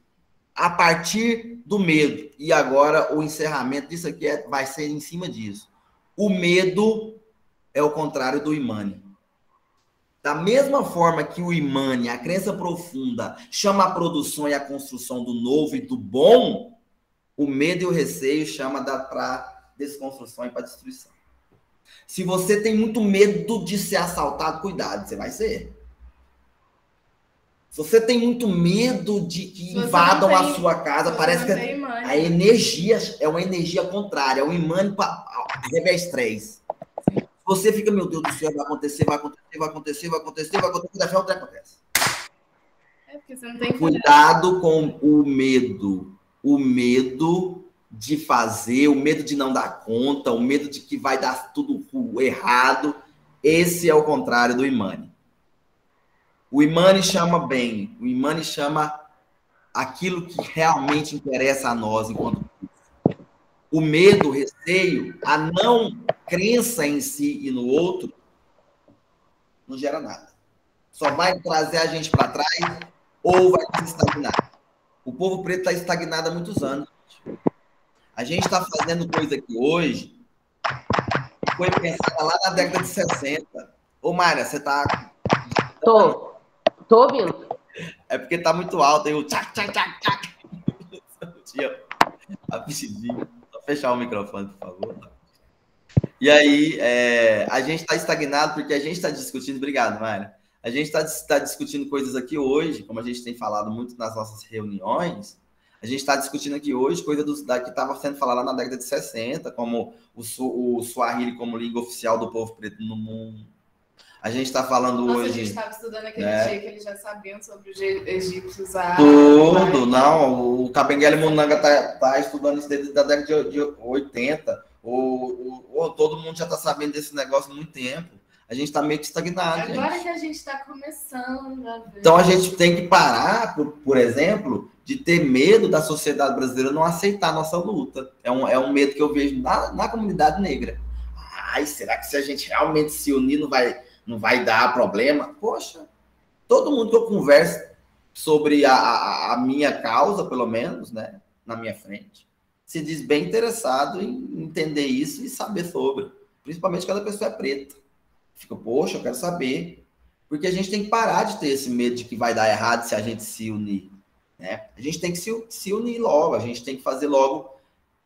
a partir do medo. E agora o encerramento disso aqui vai ser em cima disso. O medo é o contrário do imane. Da mesma forma que o imane, a crença profunda, chama a produção e a construção do novo e do bom, o medo e o receio chama para desconstrução e para destruição. Se você tem muito medo de ser assaltado, cuidado, você vai ser. Se você tem muito medo de que invadam a sua casa, parece que a energia é uma energia contrária, é um imã para revés 3. Você fica, meu Deus do céu, vai acontecer, daqui a pouco acontece. Porque você não tem cuidado com o medo. O medo de fazer, o medo de não dar conta, o medo de que vai dar tudo errado. Esse é o contrário do imane. O imane chama bem, o imane chama aquilo que realmente interessa a nós enquanto o medo, o receio, a não crença em si e no outro não gera nada. Só vai trazer a gente para trás ou vai se estagnar. O povo preto está estagnado há muitos anos. A gente está fazendo coisa aqui hoje que foi pensada lá na década de 60. Ô, Mayra, você está... Tô ouvindo. É porque tá muito alto aí o tchac, tchac, tchac, tchac. Rapidinho. Só fechar o microfone, por favor. E aí, a gente está estagnado porque a gente está discutindo... Obrigado, Mayra. A gente está discutindo coisas aqui hoje, como a gente tem falado muito nas nossas reuniões, a gente está discutindo aqui hoje coisa que estava sendo falada na década de 60, como o Swahili como língua oficial do povo preto no mundo. A gente está falando hoje... A gente estava estudando aquele dia que eles já sabiam sobre os egípcios. Tudo, não. O Kabengele Munanga está estudando isso desde a década de 80. Todo mundo já está sabendo desse negócio há muito tempo. A gente está meio que estagnado. Agora que a gente está começando a ver. Então a gente tem que parar, por exemplo, de ter medo da sociedade brasileira não aceitar a nossa luta. É um medo que eu vejo na comunidade negra. Ai, será que se a gente realmente se unir não vai dar problema? Poxa, todo mundo que eu converso sobre a minha causa, pelo menos, né, na minha frente, se diz bem interessado em entender isso e saber sobre. Principalmente quando a pessoa é preta. Fica, poxa, eu quero saber. Porque a gente tem que parar de ter esse medo de que vai dar errado se a gente se unir. Né? A gente tem que se unir logo, a gente tem que fazer logo,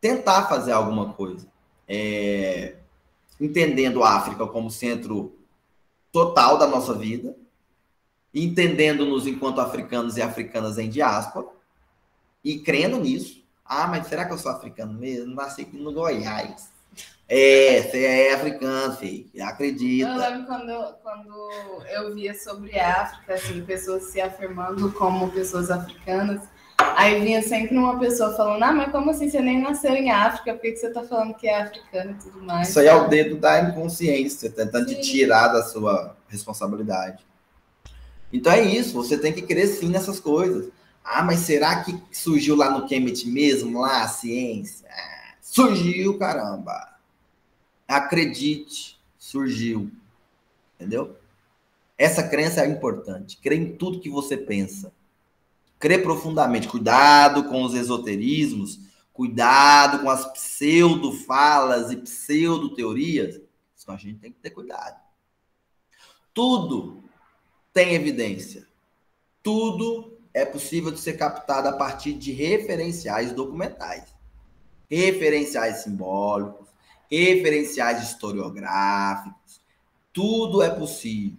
tentar fazer alguma coisa. Entendendo a África como centro total da nossa vida, entendendo-nos enquanto africanos e africanas em diáspora, e crendo nisso. Ah, mas será que eu sou africano mesmo? Nasci aqui no Goiás. Você é africano, filho. Acredita. Eu lembro quando eu via sobre a África, assim, pessoas se afirmando como pessoas africanas, Aí vinha sempre uma pessoa falando, mas como assim você nem nasceu em África? Por que você tá falando que é africano e tudo mais? Isso aí é o dedo da inconsciência, tentando te Sim. tirar da sua responsabilidade. Então é isso, você tem que crer sim nessas coisas. Mas será que surgiu lá no Cambridge mesmo, lá a ciência? Surgiu, caramba. Acredite, surgiu. Entendeu? Essa crença é importante. Crer em tudo que você pensa. Crer profundamente. Cuidado com os esoterismos. Cuidado com as pseudo-falas e pseudo-teorias. Isso a gente tem que ter cuidado. Tudo tem evidência. Tudo é possível de ser captado a partir de referenciais documentais. Referenciais simbólicos, referenciais historiográficos. Tudo é possível.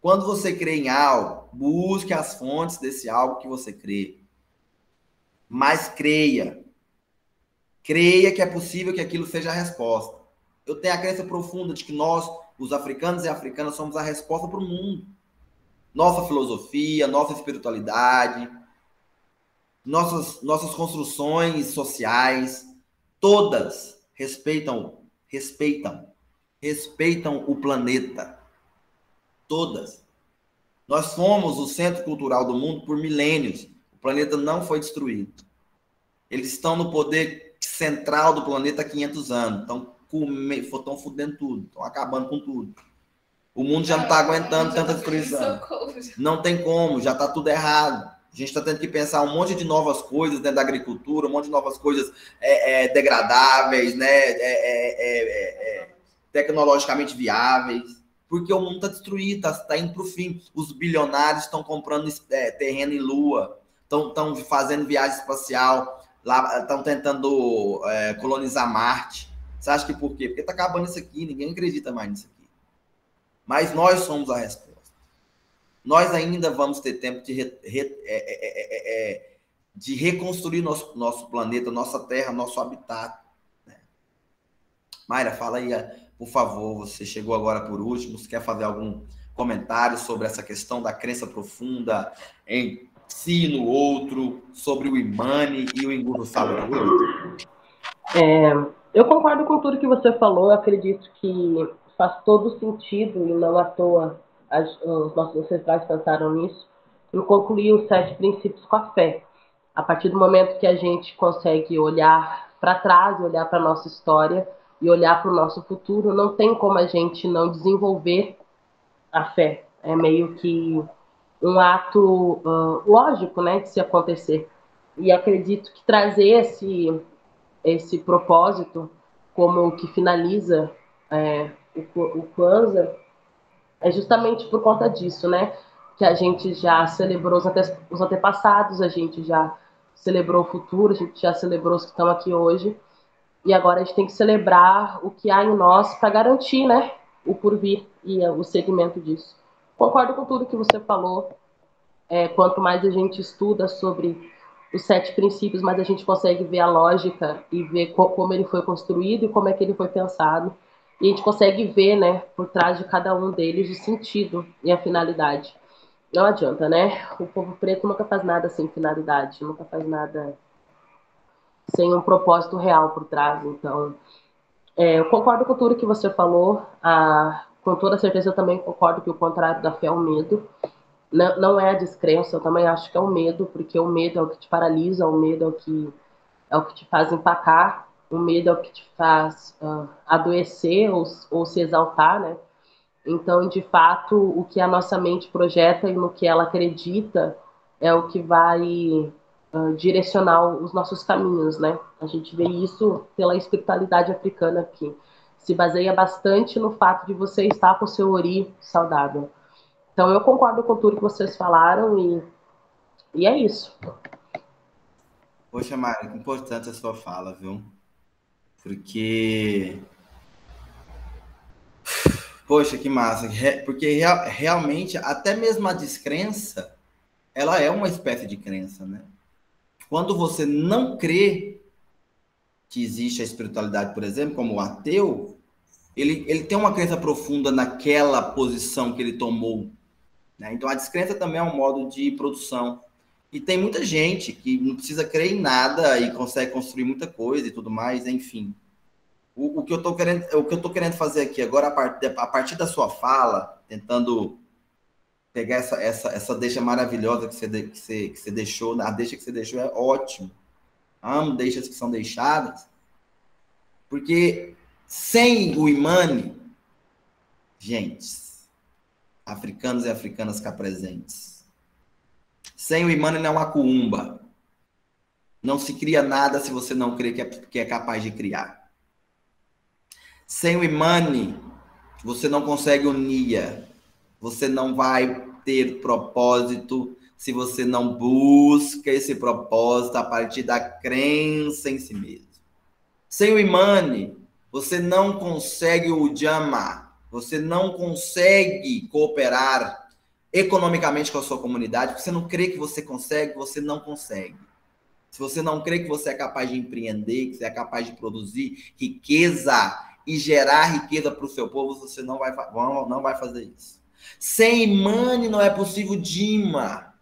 Quando você crê em algo, busque as fontes desse algo que você crê. Mas creia. Creia que é possível que aquilo seja a resposta. Eu tenho a crença profunda de que nós, os africanos e africanas, somos a resposta para o mundo. Nossa filosofia, nossa espiritualidade, nossas construções sociais, todas respeitam o planeta. Todas. Nós fomos o centro cultural do mundo por milênios. O planeta não foi destruído. Eles estão no poder central do planeta há 500 anos. Estão fudendo tudo. Estão acabando com tudo. O mundo já não está aguentando tanta destruição. Não tem como, já está tudo errado. A gente está tendo que pensar um monte de novas coisas dentro da agricultura, um monte de novas coisas degradáveis, né? Tecnologicamente viáveis. Porque o mundo está destruído, está indo para o fim. Os bilionários estão comprando terreno em Lua, estão fazendo viagem espacial, estão tentando colonizar Marte. Você acha que por quê? Porque está acabando isso aqui, ninguém acredita mais nisso aqui. Mas nós somos a resposta. Nós ainda vamos ter tempo de reconstruir nosso planeta, nossa terra, nosso habitat. Né? Mayra, fala aí, por favor, você chegou agora por último, você quer fazer algum comentário sobre essa questão da crença profunda em si e no outro, sobre o Imani e o Engurro Sábio? Eu concordo com tudo que você falou, eu acredito que faz todo sentido, e não à toa os nossos ancestrais pensaram nisso, em concluir os 7 princípios com a fé. A partir do momento que a gente consegue olhar para trás, olhar para a nossa história e olhar para o nosso futuro, não tem como a gente não desenvolver a fé. É meio que um ato lógico, né, de se acontecer. E acredito que trazer esse propósito como o que finaliza o Kwanzaa é justamente por conta disso, né? Que a gente já celebrou os antepassados, a gente já celebrou o futuro, a gente já celebrou os que estão aqui hoje, e agora a gente tem que celebrar o que há em nós para garantir, né, o porvir e o segmento disso. Concordo com tudo que você falou. Quanto mais a gente estuda sobre os 7 princípios, mais a gente consegue ver a lógica e ver como ele foi construído e como é que ele foi pensado. E a gente consegue ver, né, por trás de cada um deles o sentido e a finalidade. Não adianta, né? O povo preto nunca faz nada sem finalidade, nunca faz nada sem um propósito real por trás. Então, eu concordo com tudo que você falou. Com toda certeza, eu também concordo que o contrário da fé é o medo. Não é a descrença, eu também acho que é o medo, porque o medo é o que te paralisa, o medo é o que te faz empacar, o medo é o que te faz adoecer ou se exaltar, né? Então, de fato, o que a nossa mente projeta e no que ela acredita é o que vai direcionar os nossos caminhos, né? A gente vê isso pela espiritualidade africana, que se baseia bastante no fato de você estar com o seu ori saudável. Então, eu concordo com tudo que vocês falaram e é isso. Poxa, Mara, que importante a sua fala, viu? Porque... Poxa, que massa. Porque realmente, até mesmo a descrença, ela é uma espécie de crença, né? Quando você não crê que existe a espiritualidade, por exemplo, como o ateu, ele tem uma crença profunda naquela posição que ele tomou. Né? Então, a descrença também é um modo de produção. E tem muita gente que não precisa crer em nada e consegue construir muita coisa e tudo mais, enfim. O que eu tô querendo fazer aqui agora, a partir da sua fala, tentando pegar essa deixa maravilhosa que você deixou, a deixa que você deixou é ótimo. Amo deixas que são deixadas, porque sem o Imani, gente, africanos e africanas cá presentes, sem o Imani não é uma cuumba. Não se cria nada se você não crê que é capaz de criar. Sem o Imani, você não consegue unir. Você não vai ter propósito se você não busca esse propósito a partir da crença em si mesmo. Sem o Imani, você não consegue o Jama. Você não consegue cooperar economicamente com a sua comunidade. Você não crê que você consegue, você não consegue. Se você não crê que você é capaz de empreender, que você é capaz de produzir riqueza e gerar riqueza para o seu povo, você não vai fazer isso. Sem Imani não é possível Dima.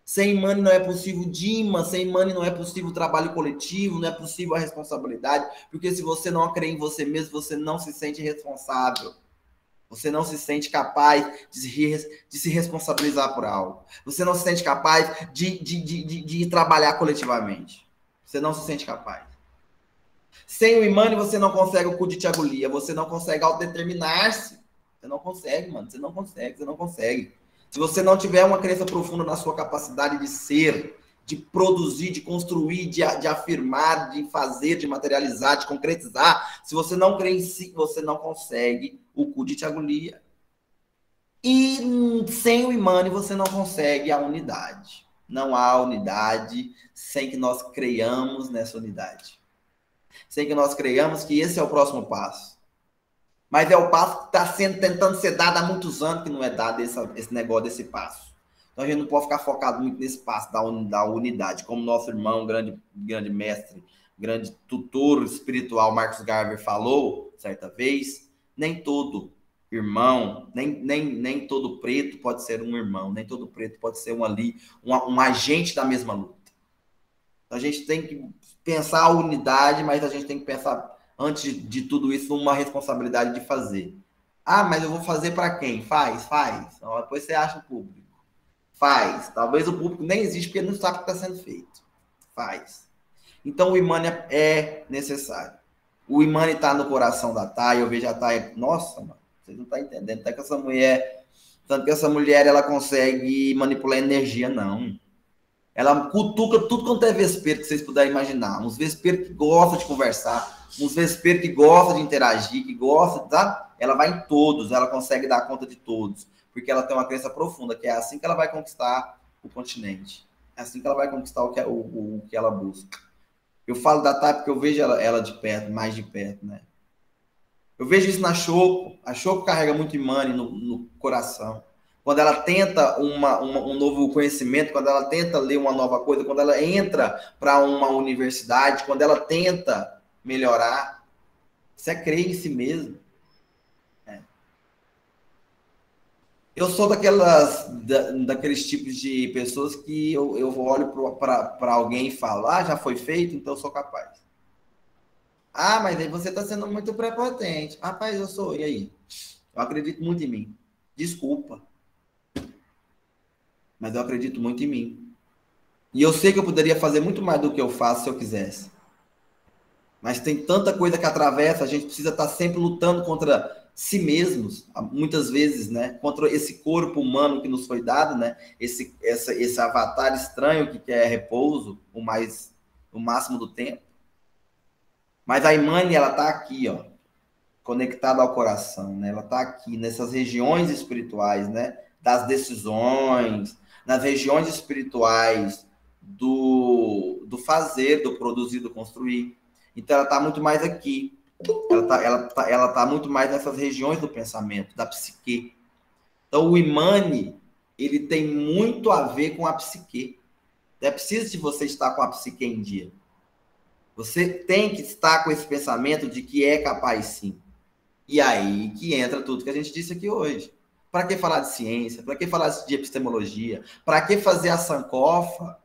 Sem Imani não é possível Dima. Sem Imani não é possível trabalho coletivo, não é possível a responsabilidade, porque se você não crê em você mesmo, você não se sente responsável. Você não se sente capaz de se responsabilizar por algo. Você não se sente capaz de trabalhar coletivamente. Você não se sente capaz. Sem o Imani, você não consegue o Kuditagulia. Você não consegue autodeterminar-se. Você não consegue, mano. Você não consegue. Se você não tiver uma crença profunda na sua capacidade de ser, de produzir, de construir, de afirmar, de fazer, de materializar, de concretizar, se você não crê em si, você não consegue o Kuditagulia. E sem o Imani, você não consegue a unidade. Não há unidade sem que nós creiamos nessa unidade. Sem que nós creiamos que esse é o próximo passo. Mas é o passo que está tentando ser dado há muitos anos que não é dado esse negócio desse passo. Então a gente não pode ficar focado muito nesse passo da unidade. Como nosso irmão, grande mestre, grande tutor espiritual, Marcos Garvey, falou certa vez, nem todo irmão, nem todo preto pode ser um irmão, nem todo preto pode ser um agente da mesma luta. Então a gente tem que pensar a unidade, mas a gente tem que pensar, antes de tudo isso, uma responsabilidade de fazer. Ah, mas eu vou fazer para quem? Faz. Então, depois você acha o público. Faz. Talvez o público nem existe porque não sabe o que está sendo feito. Faz. Então o Imani é necessário. O Imani está no coração da Thay. Eu vejo a Thay. Nossa, mano, vocês não estão entendendo. Tanto que essa mulher ela consegue manipular energia, não. Ela cutuca tudo quanto é vespeiro que vocês puderem imaginar. Uns vespeiros que gostam de conversar, uns vespeiros que gostam de interagir, que gostam, tá? Ela vai em todos, ela consegue dar conta de todos, porque ela tem uma crença profunda, que é assim que ela vai conquistar o continente. É assim que ela vai conquistar o que ela busca. Eu falo da Thay porque eu vejo ela de perto, mais de perto, né? Eu vejo isso na Choco. A Choco carrega muito Imani no coração. Quando ela tenta um novo conhecimento, quando ela tenta ler uma nova coisa, quando ela entra para uma universidade, quando ela tenta melhorar, você crer em si mesmo. É. Eu sou daqueles tipos de pessoas que eu olho para alguém e falo, já foi feito, então eu sou capaz. Ah, mas aí você está sendo muito prepotente. Rapaz, eu sou, e aí? Eu acredito muito em mim. Desculpa. Mas eu acredito muito em mim. E eu sei que eu poderia fazer muito mais do que eu faço se eu quisesse. Mas tem tanta coisa que atravessa, a gente precisa estar sempre lutando contra si mesmos, muitas vezes, né? Contra esse corpo humano que nos foi dado, né? Esse avatar estranho que quer repouso o máximo do tempo. Mas a Imani, ela está aqui, ó, conectada ao coração, né? Ela está aqui nessas regiões espirituais, né? Das decisões, nas regiões espirituais do fazer, do produzir, do construir. Então, ela está muito mais aqui. Ela tá muito mais nessas regiões do pensamento, da psique. Então, o Imani, ele tem muito a ver com a psique. É preciso de você estar com a psique em dia. Você tem que estar com esse pensamento de que é capaz, sim. E aí que entra tudo que a gente disse aqui hoje. Para que falar de ciência? Para que falar de epistemologia? Para que fazer a sankofa?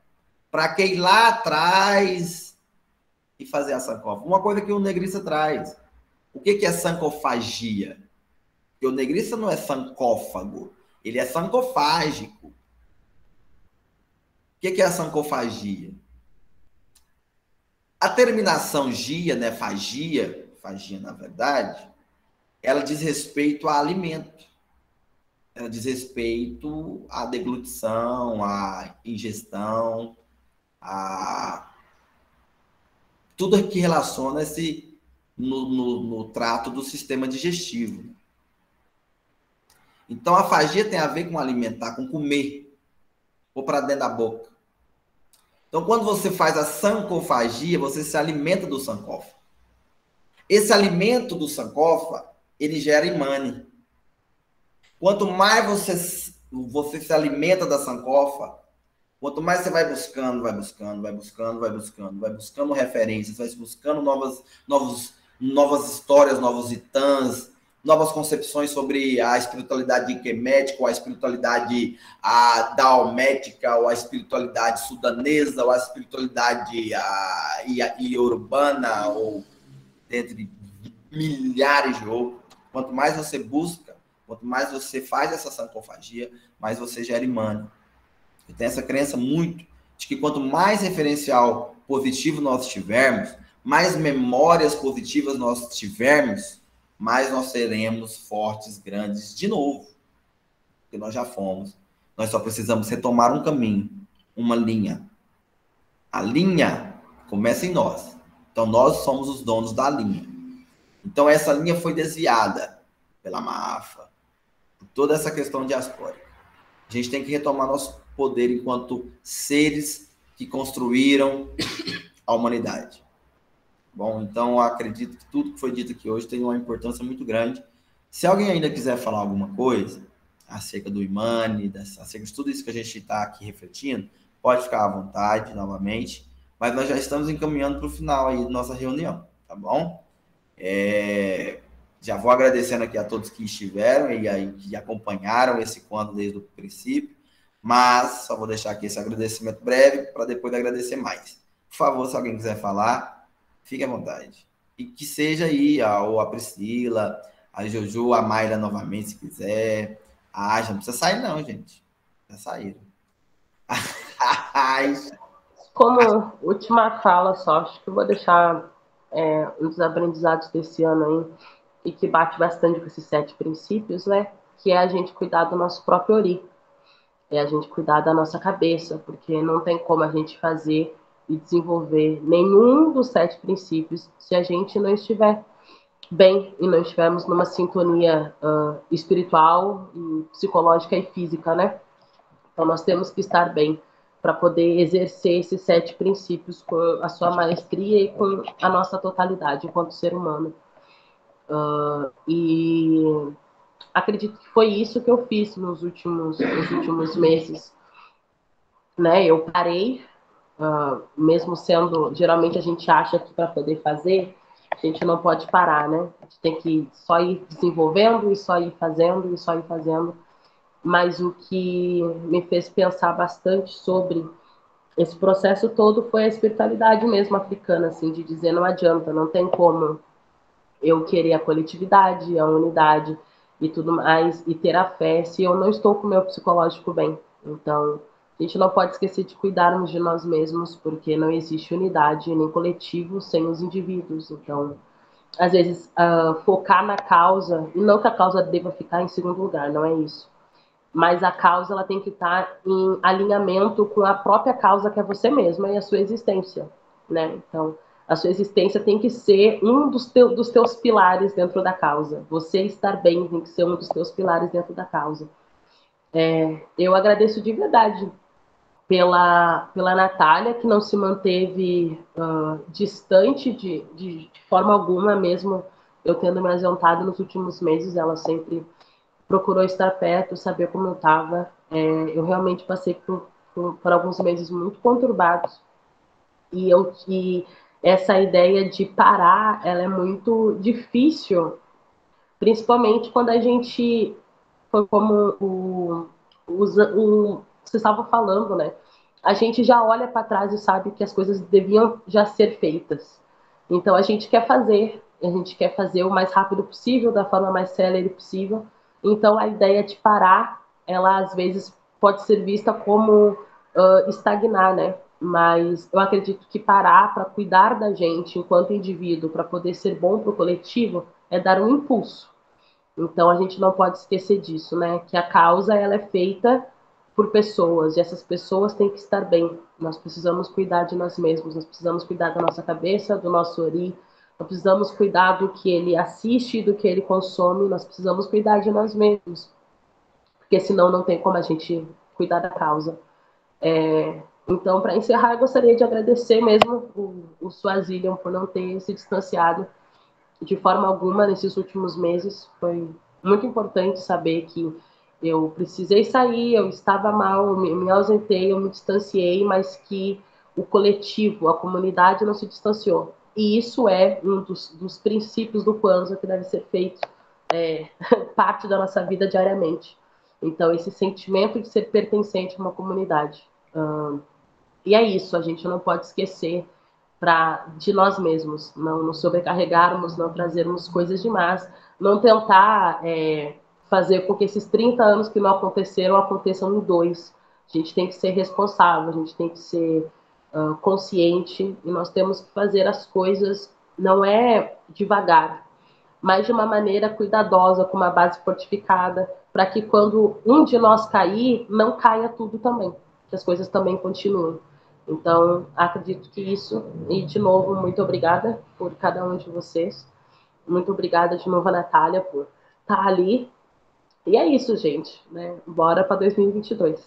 Para que ir lá atrás e fazer a sankofa? Uma coisa que o negrista traz. O que é sankofagia? Porque o negrista não é sancófago, ele é sancofágico. O que é a sancofagia? A terminação gia, né, fagia na verdade, ela diz respeito a alimento. Ela diz respeito à deglutição, à ingestão, a tudo que relaciona-se no trato do sistema digestivo. Então, a fagia tem a ver com alimentar, com comer, ou para dentro da boca. Então, quando você faz a sancofagia, você se alimenta do sankofa. Esse alimento do sankofa, ele gera imane. Quanto mais você se alimenta da sankofa, quanto mais você vai buscando referências, vai buscando novas histórias, novos itãs, novas concepções sobre a espiritualidade quemética, ou a espiritualidade daomética, ou a espiritualidade sudanesa, ou a espiritualidade iorubana, ou entre milhares de outros. Quanto mais você busca, quanto mais você faz essa sankofagia, mais você gera imane. Eu tenho essa crença muito de que quanto mais referencial positivo nós tivermos, mais memórias positivas nós tivermos, mais nós seremos fortes, grandes de novo. Porque nós já fomos. Nós só precisamos retomar um caminho, uma linha. A linha começa em nós. Então, nós somos os donos da linha. Então, essa linha foi desviada pela máfia, por toda essa questão diaspórica. A gente tem que retomar nosso poder enquanto seres que construíram a humanidade. Bom, então, eu acredito que tudo que foi dito aqui hoje tem uma importância muito grande. Se alguém ainda quiser falar alguma coisa acerca do imane, acerca de tudo isso que a gente está aqui refletindo, pode ficar à vontade, novamente. Mas nós já estamos encaminhando para o final aí da nossa reunião, tá bom? Já vou agradecendo aqui a todos que estiveram e aí que acompanharam esse quadro desde o princípio, mas só vou deixar aqui esse agradecimento breve para depois agradecer mais. Por favor, se alguém quiser falar, fique à vontade. E que seja aí a Priscila, a Jojo, a Mayra novamente, se quiser. Já não precisa sair não, gente. Já saíram. Como última fala só, acho que eu vou deixar um dos aprendizados desse ano aí, e que bate bastante com esses 7 princípios, né? Que é a gente cuidar do nosso próprio ori. É a gente cuidar da nossa cabeça, porque não tem como a gente fazer e desenvolver nenhum dos 7 princípios se a gente não estiver bem e não estivermos numa sintonia espiritual, e psicológica e física, né? Então, nós temos que estar bem para poder exercer esses 7 princípios com a sua maestria e com a nossa totalidade enquanto ser humano. E acredito que foi isso que eu fiz nos últimos meses. Né? Eu parei, mesmo sendo... Geralmente a gente acha que para poder fazer, a gente não pode parar, né? A gente tem que só ir desenvolvendo e só ir fazendo e só ir fazendo. Mas o que me fez pensar bastante sobre esse processo todo foi a espiritualidade mesmo africana, assim, de dizer não adianta, não tem como eu querer a coletividade, a unidade e tudo mais, e ter a fé se eu não estou com o meu psicológico bem. Então, a gente não pode esquecer de cuidarmos de nós mesmos, porque não existe unidade nem coletivo sem os indivíduos. Então, às vezes, focar na causa, e não que a causa deva ficar em segundo lugar, não é isso. Mas a causa ela tem que estar em alinhamento com a própria causa, que é você mesma e a sua existência, né? Então, a sua existência tem que ser um dos teus pilares dentro da causa. Você estar bem tem que ser um dos teus pilares dentro da causa. Eu agradeço de verdade pela Natália, que não se manteve distante de forma alguma, mesmo eu tendo me ausentado nos últimos meses, ela sempre procurou estar perto, saber como eu estava. Eu realmente passei por alguns meses muito conturbados. E essa ideia de parar, ela é muito difícil, principalmente quando a gente foi como vocês estavam falando, né? A gente já olha para trás e sabe que as coisas deviam já ser feitas. Então a gente quer fazer o mais rápido possível, da forma mais célere possível. Então a ideia de parar, ela às vezes pode ser vista como estagnar, né? Mas eu acredito que parar para cuidar da gente enquanto indivíduo, para poder ser bom para o coletivo, é dar um impulso. Então a gente não pode esquecer disso, né? Que a causa ela é feita por pessoas e essas pessoas têm que estar bem. Nós precisamos cuidar de nós mesmos, nós precisamos cuidar da nossa cabeça, do nosso ori, nós precisamos cuidar do que ele assiste, do que ele consome, nós precisamos cuidar de nós mesmos, porque senão não tem como a gente cuidar da causa. Então, para encerrar, eu gostaria de agradecer mesmo o Swazilian por não ter se distanciado de forma alguma nesses últimos meses. Foi muito importante saber que eu precisei sair, eu estava mal, eu me ausentei, eu me distanciei, mas que o coletivo, a comunidade não se distanciou. E isso é um dos princípios do Kwanzaa que deve ser feito parte da nossa vida diariamente. Então, esse sentimento de ser pertencente a uma comunidade. E é isso, a gente não pode esquecer de nós mesmos, não nos sobrecarregarmos, não trazermos coisas demais, não tentar fazer com que esses 30 anos que não aconteceram aconteçam em 2. A gente tem que ser responsável, a gente tem que ser consciente e nós temos que fazer as coisas, não é devagar, mas de uma maneira cuidadosa, com uma base fortificada, para que quando um de nós cair, não caia tudo também, que as coisas também continuem. Então, acredito que isso, e de novo, muito obrigada por cada um de vocês. Muito obrigada de novo a Natália por estar ali. E é isso, gente, né? Bora para 2022.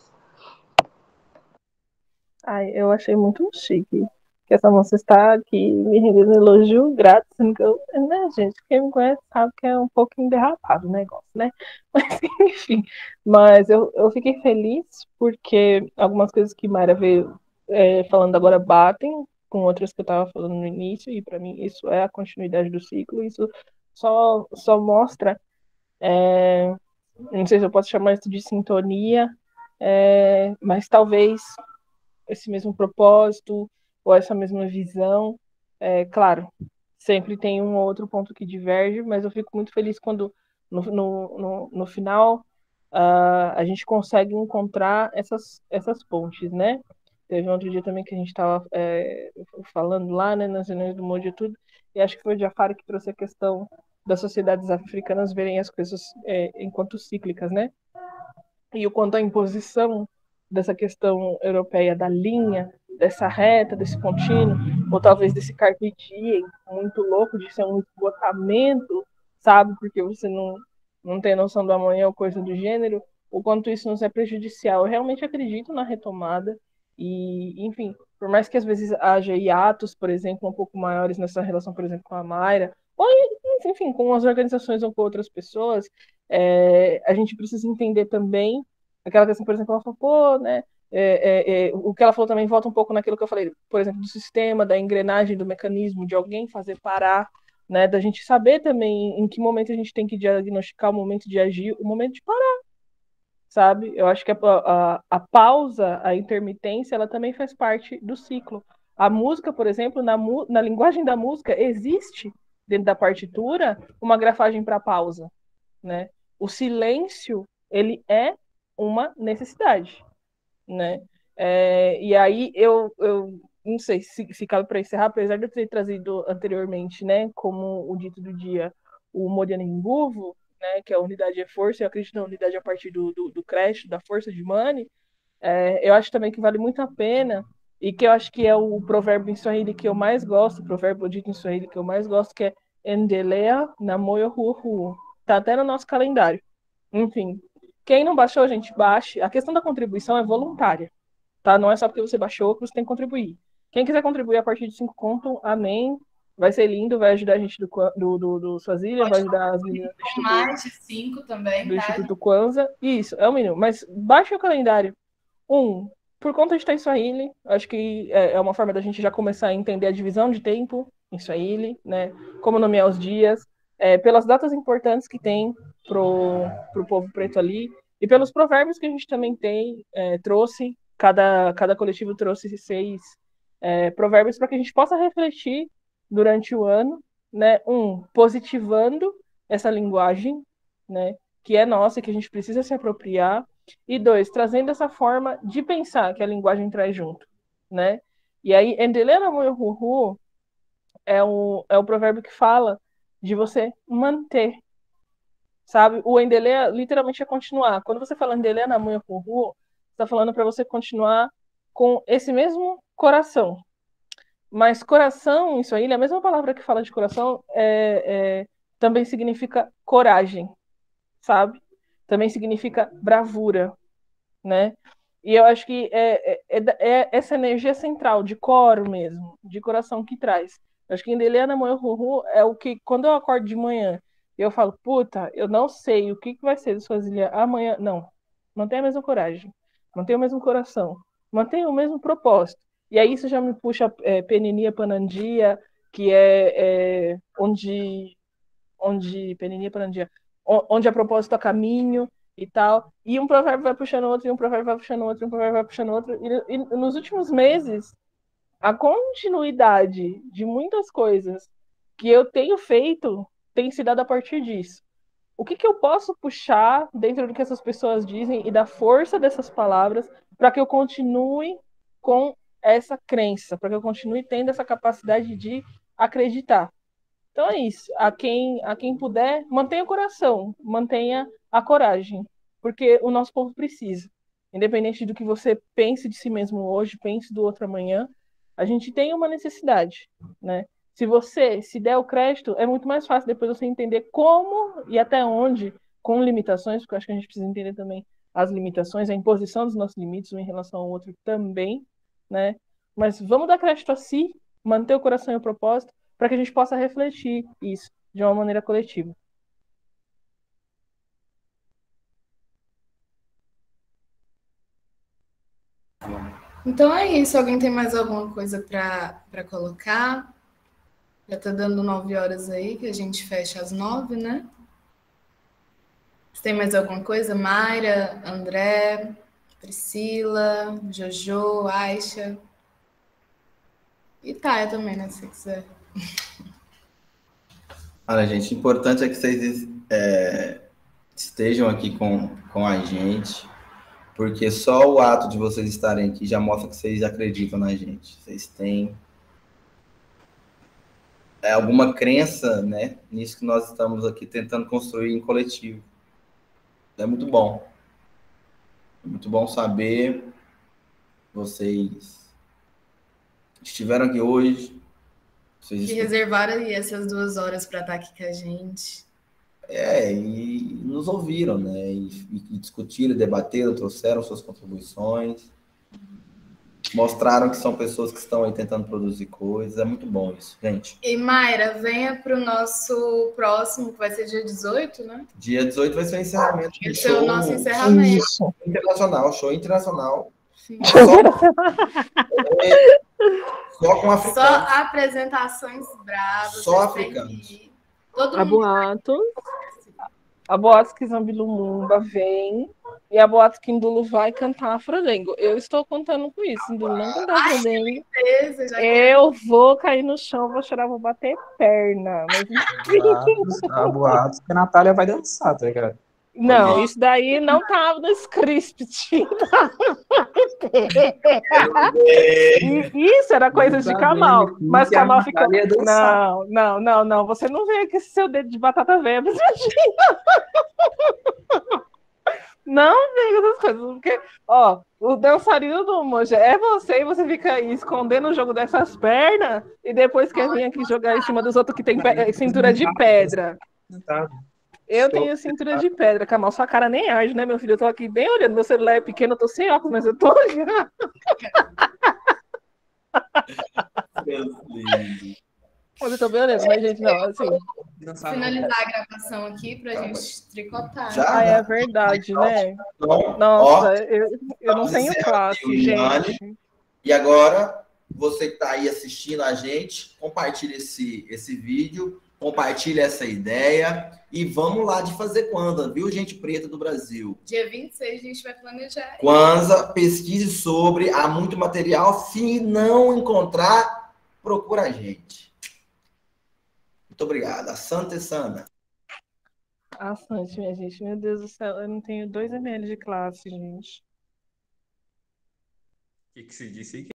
Ai, eu achei muito chique que essa moça está aqui me rendendo elogio grátis, sendo que eu, né, gente, quem me conhece sabe que é um pouquinho derrapado o negócio, né? Mas, enfim, mas eu fiquei feliz porque algumas coisas que Mayra veio falando agora batem com outras que eu estava falando no início, e para mim isso é a continuidade do ciclo, isso só mostra, não sei se eu posso chamar isso de sintonia, mas talvez esse mesmo propósito ou essa mesma visão. Claro, sempre tem um ou outro ponto que diverge, mas eu fico muito feliz quando no final a gente consegue encontrar essas pontes, né? Teve um outro dia também que a gente estava falando lá, né, nas reuniões do Monte e tudo, e acho que foi o Jafari que trouxe a questão das sociedades africanas verem as coisas enquanto cíclicas, né? E o quanto a imposição dessa questão europeia da linha, dessa reta, desse contínuo, ou talvez desse carpe diem muito louco, de ser um esgotamento, sabe? Porque você não tem noção do amanhã ou coisa do gênero, o quanto isso nos é prejudicial. Eu realmente acredito na retomada e, enfim, por mais que às vezes haja hiatos, por exemplo, um pouco maiores nessa relação, por exemplo, com a Mayra, ou, enfim, com as organizações ou com outras pessoas, a gente precisa entender também aquela questão, por exemplo, ela falou, pô, né? O que ela falou também volta um pouco naquilo que eu falei, por exemplo, do sistema, da engrenagem, do mecanismo, de alguém fazer parar, né? Da gente saber também em que momento a gente tem que diagnosticar o momento de agir, o momento de parar, sabe? Eu acho que a pausa, a intermitência, ela também faz parte do ciclo. A música, por exemplo, na linguagem da música, existe dentro da partitura uma grafagem para pausa, né? O silêncio, ele é uma necessidade, né? E aí eu não sei se cabe para encerrar, apesar de eu ter trazido anteriormente, né, como o dito do dia, o Modianenguvo, né, que é a unidade de força, eu acredito na unidade a partir do crédito, da força de Mani, eu acho também que vale muito a pena, e que eu acho que é o provérbio em Swahili que eu mais gosto, o provérbio dito em Swahili que eu mais gosto, que é Endelea na moyo huo. Tá até no nosso calendário. Enfim, quem não baixou, gente, baixe. A questão da contribuição é voluntária, tá? Não é só porque você baixou que você tem que contribuir. Quem quiser contribuir a partir de 5 conto, amém. Vai ser lindo, vai ajudar a gente do Swazilha, vai ajudar as meninas do Instituto, mais de 5 também, do tá? Instituto Kwanzaa. Isso, é o mínimo. Mas baixe o calendário. Por conta de estar em Swahili, acho que é uma forma da gente já começar a entender a divisão de tempo em Swahili, né? Como nomear os dias, pelas datas importantes que tem, pro povo preto ali, e pelos provérbios que a gente também trouxe, cada coletivo trouxe 6 provérbios para que a gente possa refletir durante o ano, né? Positivando essa linguagem, né? Que é nossa, que a gente precisa se apropriar, e 2, trazendo essa forma de pensar que a linguagem traz junto, né? E aí, endelea na moyo huhu é o provérbio que fala de você manter, sabe? O endelea literalmente é continuar. Quando você fala endelea na moyo huhu, você está falando para você continuar com esse mesmo coração. Mas coração, isso aí, a mesma palavra que fala de coração também significa coragem, sabe? Também significa bravura, né? E eu acho que é essa energia central, de coro mesmo, de coração que traz. Eu acho que Indeliana Moyo é o que, quando eu acordo de manhã, eu falo, puta, eu não sei o que vai ser das suas ilhas amanhã. Não, mantenha a mesma coragem, mantenha o mesmo coração, mantenha o mesmo propósito. E aí isso já me puxa Peninia Panandia, que é onde Peninia Panandia, onde a propósito a caminho e tal, e um provérbio vai puxando outro, e um provérbio vai puxando outro, e um provérbio vai puxando outro, e nos últimos meses, a continuidade de muitas coisas que eu tenho feito tem se dado a partir disso. O que eu posso puxar dentro do que essas pessoas dizem e da força dessas palavras para que eu continue com essa crença, para que eu continue tendo essa capacidade de acreditar. Então é isso. A quem puder, mantenha o coração, mantenha a coragem, porque o nosso povo precisa. Independente do que você pense de si mesmo hoje, pense do outro amanhã, a gente tem uma necessidade, né? Se você se der o crédito, é muito mais fácil depois você entender como e até onde, com limitações, porque eu acho que a gente precisa entender também as limitações, a imposição dos nossos limites um em relação ao outro também, né? Mas vamos dar crédito a si, manter o coração e o propósito, para que a gente possa refletir isso de uma maneira coletiva. Então é isso. Alguém tem mais alguma coisa para colocar? Já está dando 9 horas aí, que a gente fecha às 9, né? Você tem mais alguma coisa? Mayra, André, Priscila, Jojo, Aisha. E Taia também, né? Se você quiser. Olha, gente, o importante é que vocês estejam aqui com a gente, porque só o ato de vocês estarem aqui já mostra que vocês acreditam na gente. Vocês têm alguma crença, né, nisso que nós estamos aqui tentando construir em coletivo. É muito bom. É muito bom saber que vocês estiveram aqui hoje. Que reservaram aí essas 2 horas para estar aqui com a gente. E nos ouviram, né? E discutiram, debateram, trouxeram suas contribuições, mostraram que são pessoas que estão aí tentando produzir coisas. É muito bom isso, gente. E Mayra, venha para o nosso próximo, que vai ser dia 18, né? Dia 18 vai ser o encerramento. Vai ser o nosso encerramento. Internacional, show internacional. Sim. Só com africanos. Só apresentações bravas. Só africanos. Todo a boatos que Zambi Lumumba vem e a boatos que Ndulu vai cantar Afrodengo. Eu estou contando com isso. Ndulu não cantar Afrodengo. Eu vou cair no chão, vou chorar, vou bater perna. Mas a boatos que a Natália vai dançar, tá ligado? Não, isso daí não estava no script. Isso era coisa de Kamal. Mas Kamal ficou. Não. Você não vem com esse seu dedo de batata velha. Não vem com essas coisas. Porque, ó, o dançarino do Moja é você e você fica aí escondendo o jogo dessas pernas e depois quer vir aqui jogar em cima dos outros que tem cintura de pedra. Eu tenho cintura de pedra, Kamal. Sua cara nem arde, né, meu filho? Eu tô aqui bem olhando. Meu celular é pequeno, eu tô sem óculos, mas eu tô olhando. Mas eu tô bem olhando, mas, gente, não, assim. Finalizar a gravação aqui pra gente tricotar. Já? É verdade, né? Então, nossa, eu não tenho classe, gente. E agora, você que tá aí assistindo a gente, compartilhe esse vídeo Compartilha essa ideia e vamos lá de fazer Kwanzaa, viu, gente preta do Brasil? Dia 26 a gente vai planejar. Kwanzaa, pesquise sobre, há muito material. Se não encontrar, procura a gente. Muito obrigado. Asante Sana. Assante, minha gente. Meu Deus do céu, eu não tenho 2 ml de classe, gente. O que se disse aí?